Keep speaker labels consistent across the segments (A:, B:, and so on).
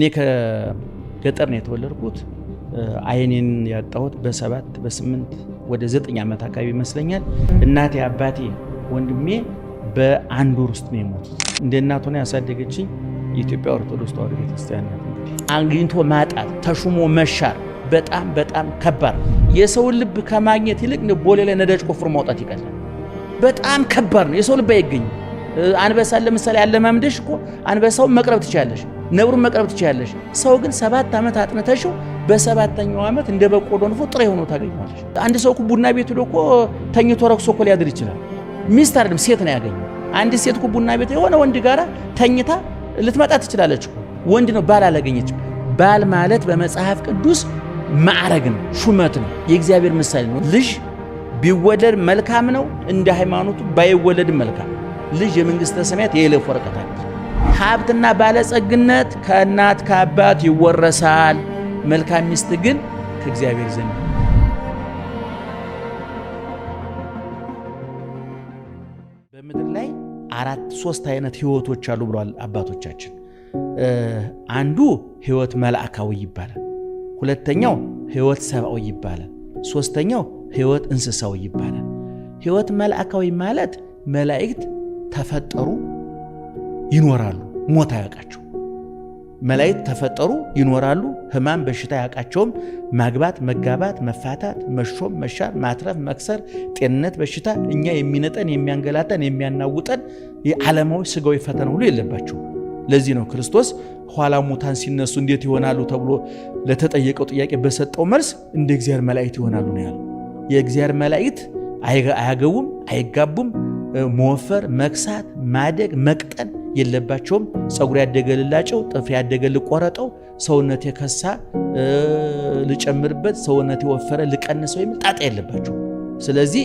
A: እኔ ከገጠር ነው የተወለድኩት። አይኔን ያጣሁት በ7 በ8 ወደ 9 ዓመት አካባቢ ይመስለኛል። እናቴ አባቴ ወንድሜ በአንድ ወር ውስጥ ነው የሞቱት። እንደ እናት ሆነ ያሳደገችኝ የኢትዮጵያ ኦርቶዶክስ ተዋሕዶ ቤተክርስቲያን ናት። እንግዲህ አግኝቶ ማጣት ተሹሞ መሻር በጣም ከባድ። የሰው ልብ ከማግኘት ይልቅ ቦሌ ላይ ነዳጅ ቆፍሮ ማውጣት ይቀላል። በጣም ከባድ ነው። የሰው ልብ አይገኝም። አንበሳ ለምሳሌ ያለማምደሽ እኮ አንበሳውን መቅረብ ትችላለሽ፣ ነብሩን መቅረብ ትችላለሽ። ሰው ግን 7 ዓመት አጥነተሽው በ7ኛው ዓመት እንደ በቆሎ ንፎ ጥሬ ሆኖ ታገኛለሽ። አንድ ሰው እኮ ቡና ቤት ሄዶ እኮ ተኝቶ ረክሶ እኮ ሊያድር ይችላል። ሚስት አይደለም ሴት ነው ያገኘው። አንድ ሴት እኮ ቡና ቤት የሆነ ወንድ ጋራ ተኝታ ልትመጣ ትችላለች እኮ። ወንድ ነው ባል አላገኘችም። ባል ማለት በመጽሐፍ ቅዱስ ማዕረግ ነው፣ ሹመት ነው፣ የእግዚአብሔር ምሳሌ ነው። ልጅ ቢወለድ መልካም ነው፣ እንደ ሃይማኖቱ ባይወለድ መልካም። ልጅ የመንግስተ ሰማያት የይለፍ ወረቀት አለች። ሀብትና ባለጸግነት ከእናት ከአባት ይወረሳል። መልካም ሚስት ግን ከእግዚአብሔር ዘንድ። በምድር ላይ 3 አይነት ህይወቶች አሉ ብለዋል አባቶቻችን። አንዱ ህይወት መልአካዊ ይባላል። ሁለተኛው ህይወት ሰብአዊ ይባላል። ሶስተኛው ህይወት እንስሳዊ ይባላል። ህይወት መልአካዊ ማለት መላእክት ተፈጠሩ ይኖራሉ፣ ሞት አያውቃቸው። መላእክት ተፈጠሩ ይኖራሉ፣ ህማም በሽታ አያውቃቸውም። ማግባት፣ መጋባት፣ መፋታት፣ መሾም፣ መሻር፣ ማትረፍ፣ መክሰር፣ ጤንነት፣ በሽታ እኛ የሚነጠን የሚያንገላጠን የሚያናውጠን የዓለማዊ ስጋዊ ፈተና ሁሉ የለባቸው። ለዚህ ነው ክርስቶስ ኋላ ሙታን ሲነሱ እንዴት ይሆናሉ ተብሎ ለተጠየቀው ጥያቄ በሰጠው መልስ እንደ እግዚአብሔር መላእክት ይሆናሉ ነው ያለው። የእግዚአብሔር መላእክት አያገቡም፣ አይጋቡም። መወፈር፣ መክሳት፣ ማደግ፣ መቅጠን የለባቸውም። ፀጉር ያደገልላቸው፣ ጥፍር ያደገ ልቆረጠው፣ ሰውነት የከሳ ልጨምርበት፣ ሰውነት የወፈረ ልቀንሰው የሚል ጣጣ የለባቸው። ስለዚህ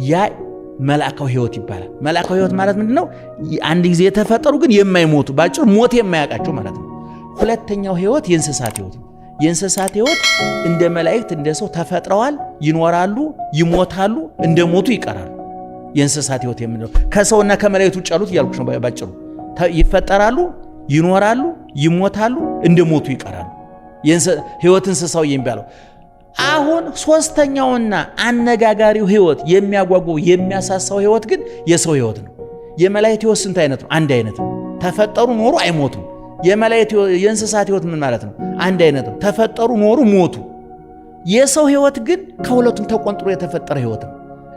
A: ያ መልአካዊ ህይወት ይባላል። መልአካዊ ህይወት ማለት ምንድነው? አንድ ጊዜ የተፈጠሩ ግን የማይሞቱ ባጭሩ ሞት የማያውቃቸው ማለት ነው። ሁለተኛው ህይወት የእንስሳት ህይወት ነው። የእንስሳት ህይወት እንደ መላእክት እንደ ሰው ተፈጥረዋል፣ ይኖራሉ፣ ይሞታሉ፣ እንደ ሞቱ ይቀራሉ። የእንስሳት ህይወት የምንለው ከሰውና ከመላእክት ውጭ ያሉት እያልኩሽ ነው ባጭሩ። ይፈጠራሉ፣ ይኖራሉ፣ ይሞታሉ፣ እንደ ሞቱ ይቀራሉ። ህይወት እንስሳዊ የሚባለው። አሁን ሶስተኛውና አነጋጋሪው ህይወት የሚያጓጓው የሚያሳሳው ህይወት ግን የሰው ህይወት ነው። የመላእክት ህይወት ስንት አይነት ነው? አንድ አይነት ነው። ተፈጠሩ፣ ኖሩ፣ አይሞቱም። የእንስሳት ህይወት ምን ማለት ነው? አንድ አይነት ነው። ተፈጠሩ፣ ኖሩ፣ ሞቱ። የሰው ህይወት ግን ከሁለቱም ተቆንጥሮ የተፈጠረ ህይወት ነው።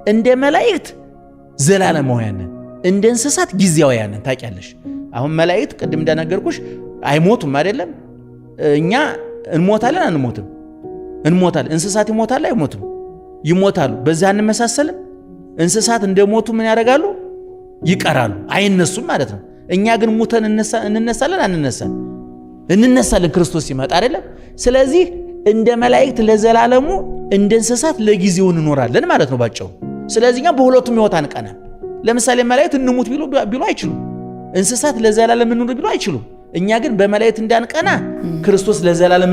A: እንደ መላእክት ዘላለማውያንን፣ እንደ እንስሳት ጊዜያውያንን። ታውቂያለሽ? አሁን መላእክት ቅድም እንደነገርኩሽ አይሞቱም አይደለም? እኛ እንሞታለን አንሞትም? እንሞታለን። እንስሳት ይሞታሉ አይሞቱም? ይሞታሉ። በዛ እንመሳሰልም? እንስሳት እንደሞቱ ምን ያደርጋሉ? ይቀራሉ፣ አይነሱም ማለት ነው። እኛ ግን ሙተን እንነሳለን አንነሳን? እንነሳለን፣ ክርስቶስ ሲመጣ አይደለም? ስለዚህ እንደ መላእክት ለዘላለሙ፣ እንደ እንስሳት ለጊዜው እንኖራለን ማለት ነው ባጭሩ። ስለዚህ እኛ በሁለቱም ህይወት አንቀናም። ለምሳሌ መላእክት እንሙት ቢሉ አይችሉም። እንስሳት ለዘላለም እንኑር ቢሉ አይችሉም። እኛ ግን በመላእክት እንዳንቀና ክርስቶስ ለዘላለም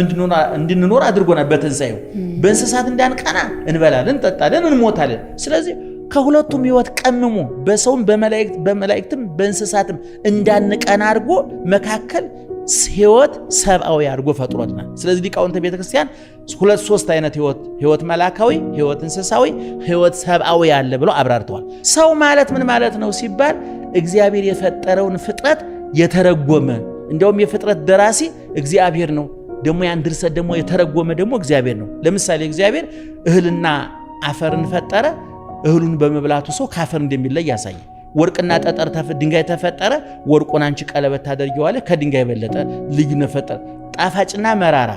A: እንድንኖር አድርጎናል በትንሣኤው። በእንስሳት እንዳንቀና እንበላለን፣ እንጠጣለን፣ እንሞታለን። ስለዚህ ከሁለቱም ህይወት ቀምሞ በሰውም በመላእክትም በእንስሳትም እንዳንቀና አድርጎ መካከል ህይወት ሰብአዊ አድርጎ ፈጥሮናል። ስለዚህ ሊቃውንተ ቤተክርስቲያን 3 አይነት ህይወት መልአካዊ፣ ህይወት እንስሳዊ፣ ህይወት ሰብአዊ ያለ ብለው አብራርተዋል። ሰው ማለት ምን ማለት ነው ሲባል እግዚአብሔር የፈጠረውን ፍጥረት የተረጎመ፣ እንዲያውም የፍጥረት ደራሲ እግዚአብሔር ነው። ደግሞ ያን ድርሰት ደግሞ የተረጎመ ደግሞ እግዚአብሔር ነው። ለምሳሌ እግዚአብሔር እህልና አፈርን ፈጠረ። እህሉን በመብላቱ ሰው ካፈር እንደሚለይ ያሳየ። ወርቅና ጠጠር ድንጋይ ተፈጠረ። ወርቁን አንቺ ቀለበት ታደርጊዋለሽ፣ ከድንጋይ የበለጠ ልዩነት ፈጠረ። ጣፋጭና መራራ፣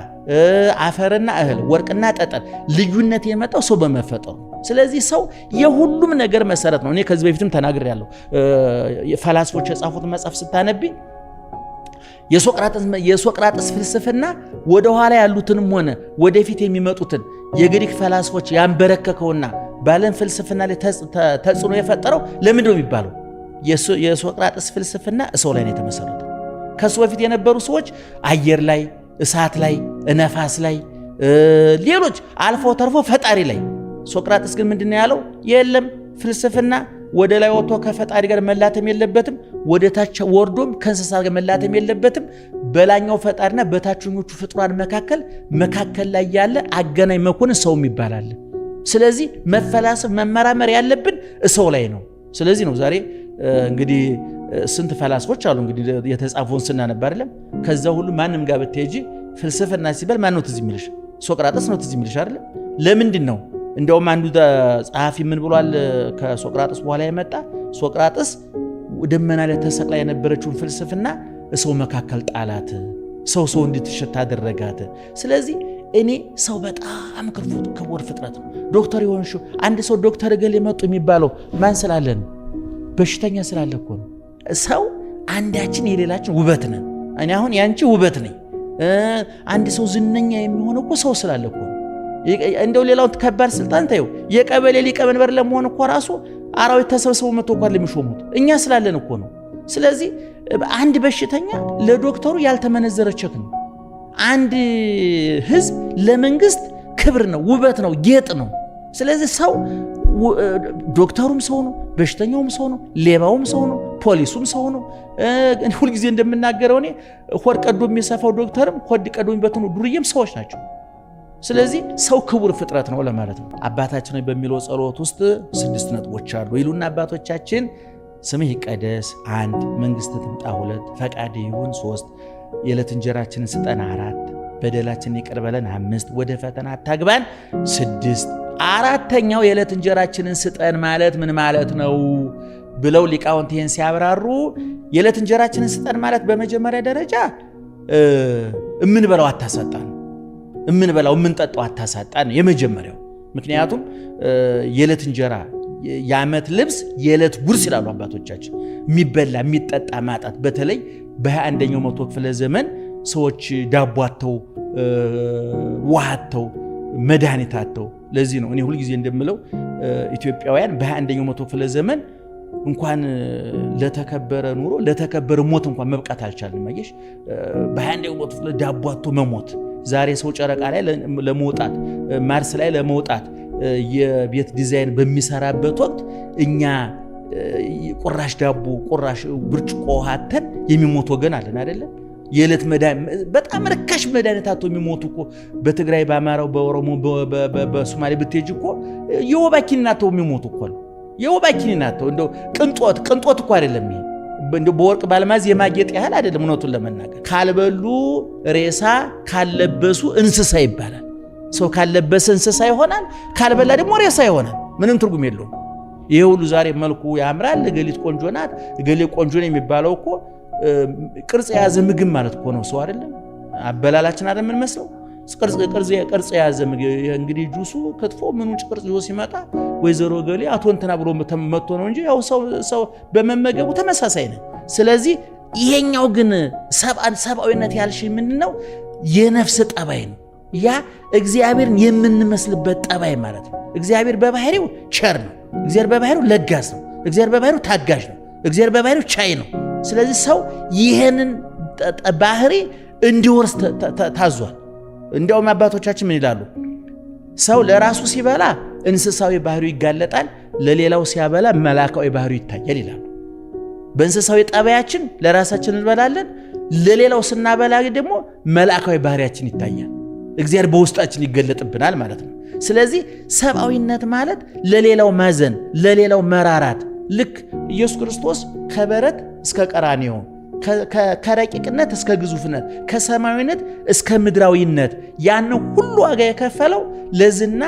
A: አፈርና እህል፣ ወርቅና ጠጠር ልዩነት የመጣው ሰው በመፈጠሩ። ስለዚህ ሰው የሁሉም ነገር መሰረት ነው። እኔ ከዚህ በፊትም ተናግሬያለሁ። ፈላስፎች የጻፉት መጽሐፍ ስታነቢ የሶቅራጥስ ፍልስፍና ወደ ኋላ ያሉትንም ሆነ ወደፊት የሚመጡትን የግሪክ ፈላስፎች ያንበረከከውና ባለን ፍልስፍና ላይ ተጽዕኖ የፈጠረው ለምንድን ነው የሚባለው? የሶቅራጥስ ፍልስፍና ሰው ላይ ነው የተመሰረተው። ከሱ በፊት የነበሩ ሰዎች አየር ላይ፣ እሳት ላይ፣ ነፋስ ላይ፣ ሌሎች አልፎ ተርፎ ፈጣሪ ላይ። ሶቅራጥስ ግን ምንድን ነው ያለው? የለም ፍልስፍና ወደ ላይ ወጥቶ ከፈጣሪ ጋር መላተም የለበትም፣ ወደ ታች ወርዶም ከእንስሳት ጋር መላተም የለበትም። በላኛው ፈጣሪና በታችኞቹ ፍጥሯን መካከል ላይ ያለ አገናኝ መኮንን ሰው ይባላል። ስለዚህ መፈላሰፍ መመራመር ያለብን ሰው ላይ ነው። ስለዚህ ነው ዛሬ እንግዲህ ስንት ፈላስፎች አሉ እንግዲህ የተጻፈውን ስናነብ አይደለም። ከዛ ሁሉ ማንም ጋር ብትሄጂ ፍልስፍና ሲባል ማን ነው ትዝ የሚልሽ? ሶቅራጥስ ነው ትዝ የሚልሽ አይደለም? ለምንድን ነው? እንደውም አንዱ ጸሐፊ ምን ብሏል? ከሶቅራጥስ በኋላ የመጣ ሶቅራጥስ ደመና ላይ ተሰቅላ የነበረችውን ፍልስፍና ሰው መካከል ጣላት፣ ሰው እንድትሸታ አደረጋት። ስለዚህ እኔ ሰው በጣም ክቡር ፍጥረት ነው። ዶክተር ይሆንሽው አንድ ሰው ዶክተር እገሌ መጡ የሚባለው ማን ስላለ ነው? በሽተኛ ስላለ እኮ ነው። ሰው አንዳችን የሌላችን ውበት ነን። እኔ አሁን ያንቺ ውበት ነኝ። አንድ ሰው ዝነኛ የሚሆነው እኮ ሰው ስላለ እኮ ነው። እንደው ሌላው ከባድ ስልጣን ታዩ የቀበሌ ሊቀመንበር ለመሆን እኮ ራሱ አራዊት ተሰብስበው መጥቶ እንኳን ለሚሾሙት እኛ ስላለን እኮ ነው። ስለዚህ አንድ በሽተኛ ለዶክተሩ ያልተመነዘረ ቸክ ነው። አንድ ህዝብ ለመንግስት ክብር ነው፣ ውበት ነው፣ ጌጥ ነው። ስለዚህ ሰው ዶክተሩም ሰው ነው፣ በሽተኛውም ሰው ነው፣ ሌባውም ሰው ነው፣ ፖሊሱም ሰው ነው። ሁልጊዜ እንደምናገረው እኔ ሆድ ቀዶ የሚሰፋው ዶክተርም ሆድ ቀዶ የሚበትኑ ዱርዬም ሰዎች ናቸው። ስለዚህ ሰው ክቡር ፍጥረት ነው ለማለት ነው። አባታችን በሚለው ጸሎት ውስጥ 6 ነጥቦች አሉ ይሉና አባቶቻችን ስምህ ይቀደስ 1፣ መንግስት ትምጣ 2፣ ፈቃድ ይሁን 3፣ የዕለት እንጀራችንን ስጠን 4፣ በደላችንን ይቅር በለን 5፣ ወደ ፈተና አታግባን 6። አራተኛው የዕለት እንጀራችንን ስጠን ማለት ምን ማለት ነው ብለው ሊቃውንት ይህን ሲያብራሩ የዕለት እንጀራችንን ስጠን ማለት በመጀመሪያ ደረጃ እምንበላው አታሳጣን፣ እምንበላው እምንጠጣው አታሳጣን የመጀመሪያው። ምክንያቱም የዕለት እንጀራ የዓመት ልብስ የዕለት ጉርስ ይላሉ አባቶቻችን። የሚበላ የሚጠጣ ማጣት፣ በተለይ በ21ኛው መቶ ክፍለ ዘመን ሰዎች ዳቦ አጥተው ውሃ አጥተው መድኃኒት አጥተው። ለዚህ ነው እኔ ሁልጊዜ እንደምለው ኢትዮጵያውያን በ21ኛው መቶ ክፍለ ዘመን እንኳን ለተከበረ ኑሮ ለተከበረ ሞት እንኳን መብቃት አልቻልንም። አየሽ በ21ኛው መቶ ክፍለ ዳቦ አጥቶ መሞት። ዛሬ ሰው ጨረቃ ላይ ለመውጣት ማርስ ላይ ለመውጣት የቤት ዲዛይን በሚሰራበት ወቅት እኛ ቁራሽ ዳቦ ቁራሽ ብርጭቆ ውሃተን የሚሞት ወገን አለን አይደለም? የዕለት መድኃኒት በጣም ርካሽ መድኃኒት አጥቶ የሚሞቱ እኮ በትግራይ በአማራው በኦሮሞ በሶማሌ ብትሄጂ እኮ የወባ ኪኒን አጥተው የሚሞቱ እኮ ነው። የወባ ኪኒን አጥተው እንደው ቅንጦት እኮ አይደለም ይሄ እንደው በወርቅ ባልማዝ የማጌጥ ያህል አይደለም። እውነቱን ለመናገር ካልበሉ ሬሳ ካልለበሱ እንስሳ ይባላል። ሰው ካልለበሰ እንስሳ ይሆናል፣ ካልበላ ደግሞ ሬሳ ይሆናል። ምንም ትርጉም የለውም። ይሄ ሁሉ ዛሬ መልኩ ያምራል፣ እገሊት ቆንጆ ናት፣ እገሌ ቆንጆ ነው የሚባለው እኮ ቅርጽ የያዘ ምግብ ማለት እኮ ነው። ሰው አይደለም አበላላችን አይደለም ምን መስለው ቅርጽ የያዘ ምግብ። እንግዲህ ጁሱ ክትፎ ምኑ ቅርጽ ይዞ ሲመጣ ወይዘሮ ገሌ አቶ እንትና ብሎ መጥቶ ነው እንጂ ያው ሰው በመመገቡ ተመሳሳይ ነው። ስለዚህ ይሄኛው ግን ሰብአዊነት ያልሽ ምንድነው? የነፍስ ጠባይ ነው። ያ እግዚአብሔርን የምንመስልበት ጠባይ ማለት ነው። እግዚአብሔር በባህሪው ቸር ነው። እግዚአብሔር በባህሪው ለጋስ ነው። እግዚአብሔር በባህሪው ታጋሽ ነው። እግዚአብሔር በባህሪው ቻይ ነው። ስለዚህ ሰው ይሄንን ባህሪ እንዲወርስ ታዟል። እንዲያውም አባቶቻችን ምን ይላሉ? ሰው ለራሱ ሲበላ እንስሳዊ ባህሪው ይጋለጣል፣ ለሌላው ሲያበላ መላካዊ ባህሪው ይታያል ይላሉ። በእንስሳዊ ጠባያችን ለራሳችን እንበላለን፣ ለሌላው ስናበላ ደግሞ መላካዊ ባህሪያችን ይታያል። እግዚአብሔር በውስጣችን ይገለጥብናል ማለት ነው። ስለዚህ ሰብአዊነት ማለት ለሌላው ማዘን፣ ለሌላው መራራት። ልክ ኢየሱስ ክርስቶስ ከበረት እስከ ቀራንዮ ከረቂቅነት እስከ ግዙፍነት ከሰማያዊነት እስከ ምድራዊነት ያን ሁሉ ዋጋ የከፈለው ለዝና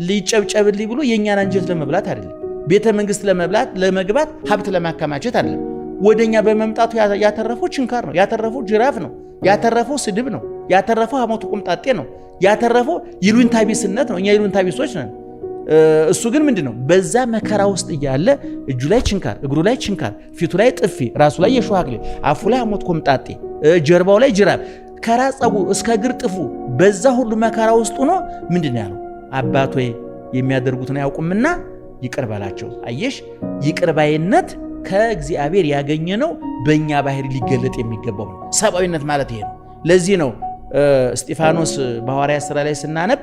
A: ሊጨብጨብልኝ ብሎ የኛን አንጀት ለመብላት አይደለም። ቤተ መንግስት ለመግባት ሀብት ለማከማቸት አይደለም። ወደኛ በመምጣቱ ያተረፈው ችንካር ነው፣ ያተረፈው ጅራፍ ነው፣ ያተረፈው ስድብ ነው፣ ያተረፈው ሐሞቱ ቁምጣጤ ነው፣ ያተረፈው ይሉኝታ ቢስነት ነው። እኛ ይሉኝታ ቢሶች ነን። እሱ ግን ምንድነው? በዛ መከራ ውስጥ እያለ እጁ ላይ ችንካር፣ እግሩ ላይ ችንካር፣ ፊቱ ላይ ጥፊ፣ ራሱ ላይ የሾህ አክሊል፣ አፉ ላይ ሐሞት ቁምጣጤ፣ ጀርባው ላይ ጅራፍ፣ ከራስ ፀጉሩ እስከ እግር ጥፉ፣ በዛ ሁሉ መከራ ውስጥ ሆኖ ምንድነው ያለው? አባት ሆይ የሚያደርጉትን አያውቁምና ይቅር በላቸው። አየሽ፣ ይቅር ባይነት ከእግዚአብሔር ያገኘነው በእኛ ባህሪ ሊገለጥ የሚገባው ነው። ሰብአዊነት ማለት ይሄ ነው። ለዚህ ነው እስጢፋኖስ በሐዋርያት ሥራ ላይ ስናነብ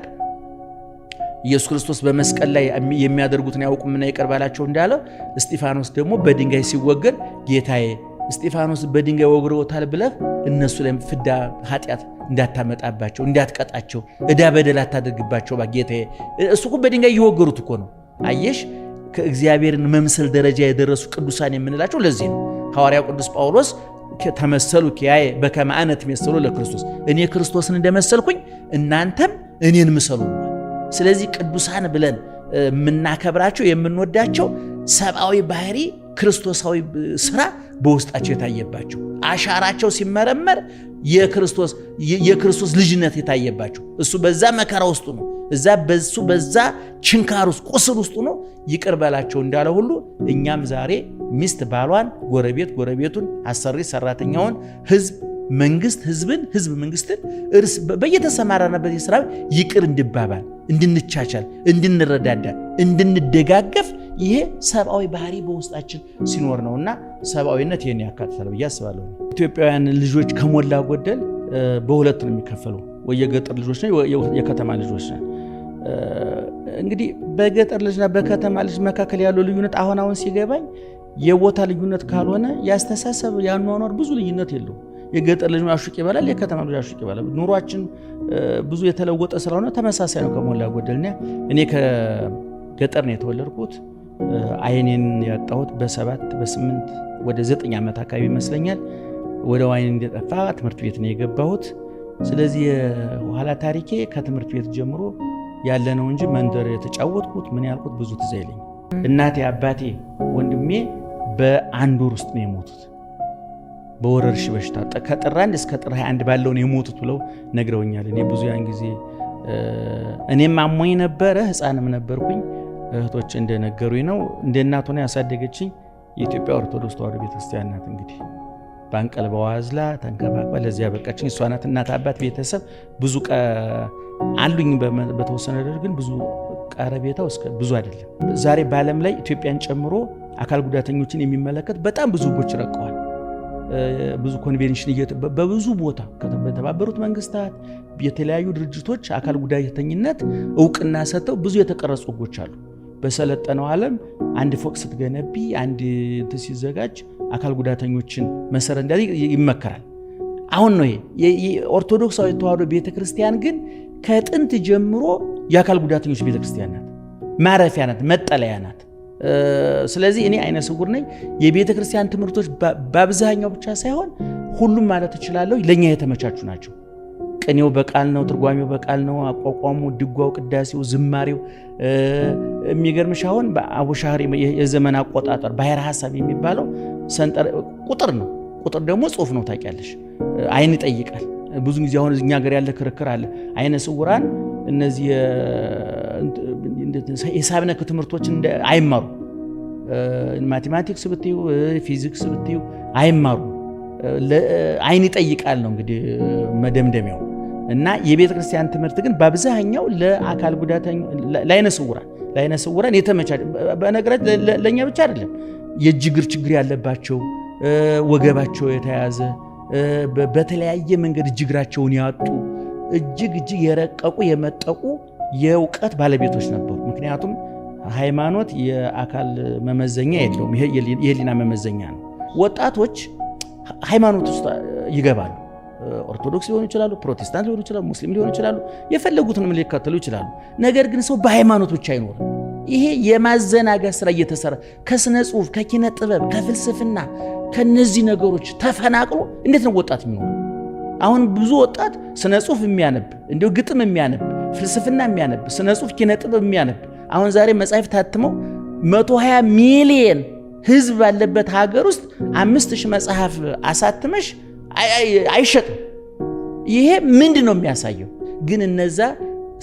A: ኢየሱስ ክርስቶስ በመስቀል ላይ የሚያደርጉትን ያውቁምና ይቅር በላቸው እንዳለ እስጢፋኖስ ደግሞ በድንጋይ ሲወገር ጌታዬ እስጢፋኖስ በድንጋይ ወግረውታል ብለህ እነሱ ላይ ፍዳ ኃጢአት እንዳታመጣባቸው እንዳትቀጣቸው ዕዳ በደል አታድርግባቸው ጌታዬ። እሱ እኮ በድንጋይ እየወገሩት እኮ ነው። አየሽ ከእግዚአብሔርን መምሰል ደረጃ የደረሱ ቅዱሳን የምንላቸው ለዚህ ነው። ሐዋርያው ቅዱስ ጳውሎስ ተመሰሉ ኪያዬ በከመ አነ ትመሰሉ ለክርስቶስ፣ እኔ ክርስቶስን እንደመሰልኩኝ እናንተም እኔን ምሰሉ። ስለዚህ ቅዱሳን ብለን የምናከብራቸው የምንወዳቸው ሰብአዊ ባህሪ ክርስቶሳዊ ስራ በውስጣቸው የታየባቸው አሻራቸው ሲመረመር የክርስቶስ ልጅነት የታየባቸው እሱ በዛ መከራ ውስጥ ነው በዛ ችንካር ውስጥ ቁስል ውስጥ ነው ይቅር በላቸው እንዳለ ሁሉ እኛም ዛሬ ሚስት ባሏን፣ ጎረቤት ጎረቤቱን፣ አሰሪ ሰራተኛውን፣ ህዝብ መንግስትን እርስ በየተሰማራነበት የሥራ ይቅር እንድባባል፣ እንድንቻቻል፣ እንድንረዳዳ፣ እንድንደጋገፍ ይሄ ሰብአዊ ባህሪ በውስጣችን ሲኖር ነውና ሰብአዊነት ይሄን ያካትታል ብዬ አስባለሁ። ኢትዮጵያውያን ልጆች ከሞላ ጎደል በሁለት ነው የሚከፈለው፣ ወይ የገጠር ልጆች ነው የከተማ ልጆች ነው። እንግዲህ በገጠር ልጅና በከተማ ልጅ መካከል ያለው ልዩነት አሁን ሲገባኝ የቦታ ልዩነት ካልሆነ ያስተሳሰብ ያኗኗር ብዙ ልዩነት የለውም። የገጠር ልጅ አሹቅ ይበላል፣ የከተማ ልጅ አሹቅ ይበላል። ኑሯችን ብዙ የተለወጠ ስለሆነ ተመሳሳይ ነው ከሞላ ጎደልና እኔ ከገጠር ነው የተወለድኩት። አይኔን ያጣሁት በ7 በ8 ወደ 9 ዓመት አካባቢ ይመስለኛል። ወደ አይኔ እንደጠፋ ትምህርት ቤት ነው የገባሁት። ስለዚህ የኋላ ታሪኬ ከትምህርት ቤት ጀምሮ ያለ ነው እንጂ መንደር የተጫወትኩት ምን ያልኩት ብዙ ትዝ አይለኝም። እናቴ፣ አባቴ፣ ወንድሜ በአንድ ወር ውስጥ ነው የሞቱት በወረርሽ በሽታ ከጥር 1 እስከ ጥር 21 ባለው ነው የሞቱት ብለው ነግረውኛል። እኔ ብዙ ያን ጊዜ እኔም አሞኝ ነበረ፣ ህፃንም ነበርኩኝ። እህቶች እንደነገሩኝ ነው እንደ እናት ሆና ያሳደገችኝ የኢትዮጵያ ኦርቶዶክስ ተዋሕዶ ቤተክርስቲያን ናት። እንግዲህ ባንቀልባ ዋዝላ ተንከባክባ ለዚህ ያበቃችኝ እሷ ናት። እናት፣ አባት፣ ቤተሰብ ብዙ አሉኝ በተወሰነ ደረጃ ግን ብዙ ቀረቤታው እስከ ብዙ አይደለም። ዛሬ በዓለም ላይ ኢትዮጵያን ጨምሮ አካል ጉዳተኞችን የሚመለከት በጣም ብዙ ህጎች ረቀዋል። ብዙ ኮንቬንሽን በብዙ ቦታ በተባበሩት መንግስታት የተለያዩ ድርጅቶች አካል ጉዳተኝነት እውቅና ሰጥተው ብዙ የተቀረጹ ህጎች አሉ። በሰለጠነው ዓለም አንድ ፎቅ ስትገነቢ አንድ ሲዘጋጅ አካል ጉዳተኞችን መሰረት እንዲያደርግ ይመከራል። አሁን ነው ይሄ ኦርቶዶክሳዊ ተዋሕዶ ቤተክርስቲያን ግን ከጥንት ጀምሮ የአካል ጉዳተኞች ቤተክርስቲያን ናት፣ ማረፊያ ናት፣ መጠለያ ናት። ስለዚህ እኔ አይነ ስውር ነኝ። የቤተክርስቲያን ትምህርቶች በአብዛኛው ብቻ ሳይሆን ሁሉም ማለት እችላለሁ ለኛ የተመቻቹ ናቸው። ቅኔው በቃል ነው፣ ትርጓሜው በቃል ነው፣ አቋቋሙ፣ ድጓው፣ ቅዳሴው፣ ዝማሬው የሚገርምሽ አሁን በአቡሻህሪ የዘመን አቆጣጠር ባሕረ ሐሳብ የሚባለው ሰንጠር ቁጥር ነው። ቁጥር ደግሞ ጽሑፍ ነው ታውቂያለሽ። አይን ይጠይቃል። ብዙ ጊዜ አሁን እኛ ሀገር ያለ ክርክር አለ። አይነ ስውራን እነዚህ የሂሳብ ነክ ትምህርቶችን አይማሩ፣ ማቴማቲክስ ብትዩ ፊዚክስ ብትዩ አይማሩ። አይን ይጠይቃል ነው እንግዲህ መደምደሚያው። እና የቤተ ክርስቲያን ትምህርት ግን በአብዛኛው ለአካል ጉዳተኛ ለአይነ ስውራን የተመቻቸ በነገራችን ለእኛ ብቻ አይደለም። የእግር ችግር ያለባቸው ወገባቸው የተያዘ በተለያየ መንገድ እግራቸውን ያጡ እጅግ የረቀቁ የመጠቁ የእውቀት ባለቤቶች ነበሩ። ምክንያቱም ሃይማኖት የአካል መመዘኛ የለውም፣ ይሄ የህሊና መመዘኛ ነው። ወጣቶች ሃይማኖት ውስጥ ይገባሉ። ኦርቶዶክስ ሊሆኑ ይችላሉ፣ ፕሮቴስታንት ሊሆኑ ይችላሉ፣ ሙስሊም ሊሆኑ ይችላሉ፣ የፈለጉትንም ሊከተሉ ይችላሉ። ነገር ግን ሰው በሃይማኖት ብቻ አይኖርም። ይሄ የማዘናጋት ስራ እየተሰራ ከስነ ጽሁፍ፣ ከኪነ ጥበብ፣ ከፍልስፍና ከነዚህ ነገሮች ተፈናቅሎ እንዴት ነው ወጣት የሚኖር? አሁን ብዙ ወጣት ስነ ጽሁፍ የሚያነብ እንዲሁ ግጥም የሚያነብ ፍልስፍና የሚያነብ ስነ ጽሁፍ ኪነ ጥበብ የሚያነብ አሁን ዛሬ መጽሐፍ ታትመው 120 ሚሊዮን ህዝብ ባለበት ሀገር ውስጥ 5000 መጽሐፍ አሳትመሽ አይሸጥም። ይሄ ምንድን ነው የሚያሳየው? ግን እነዛ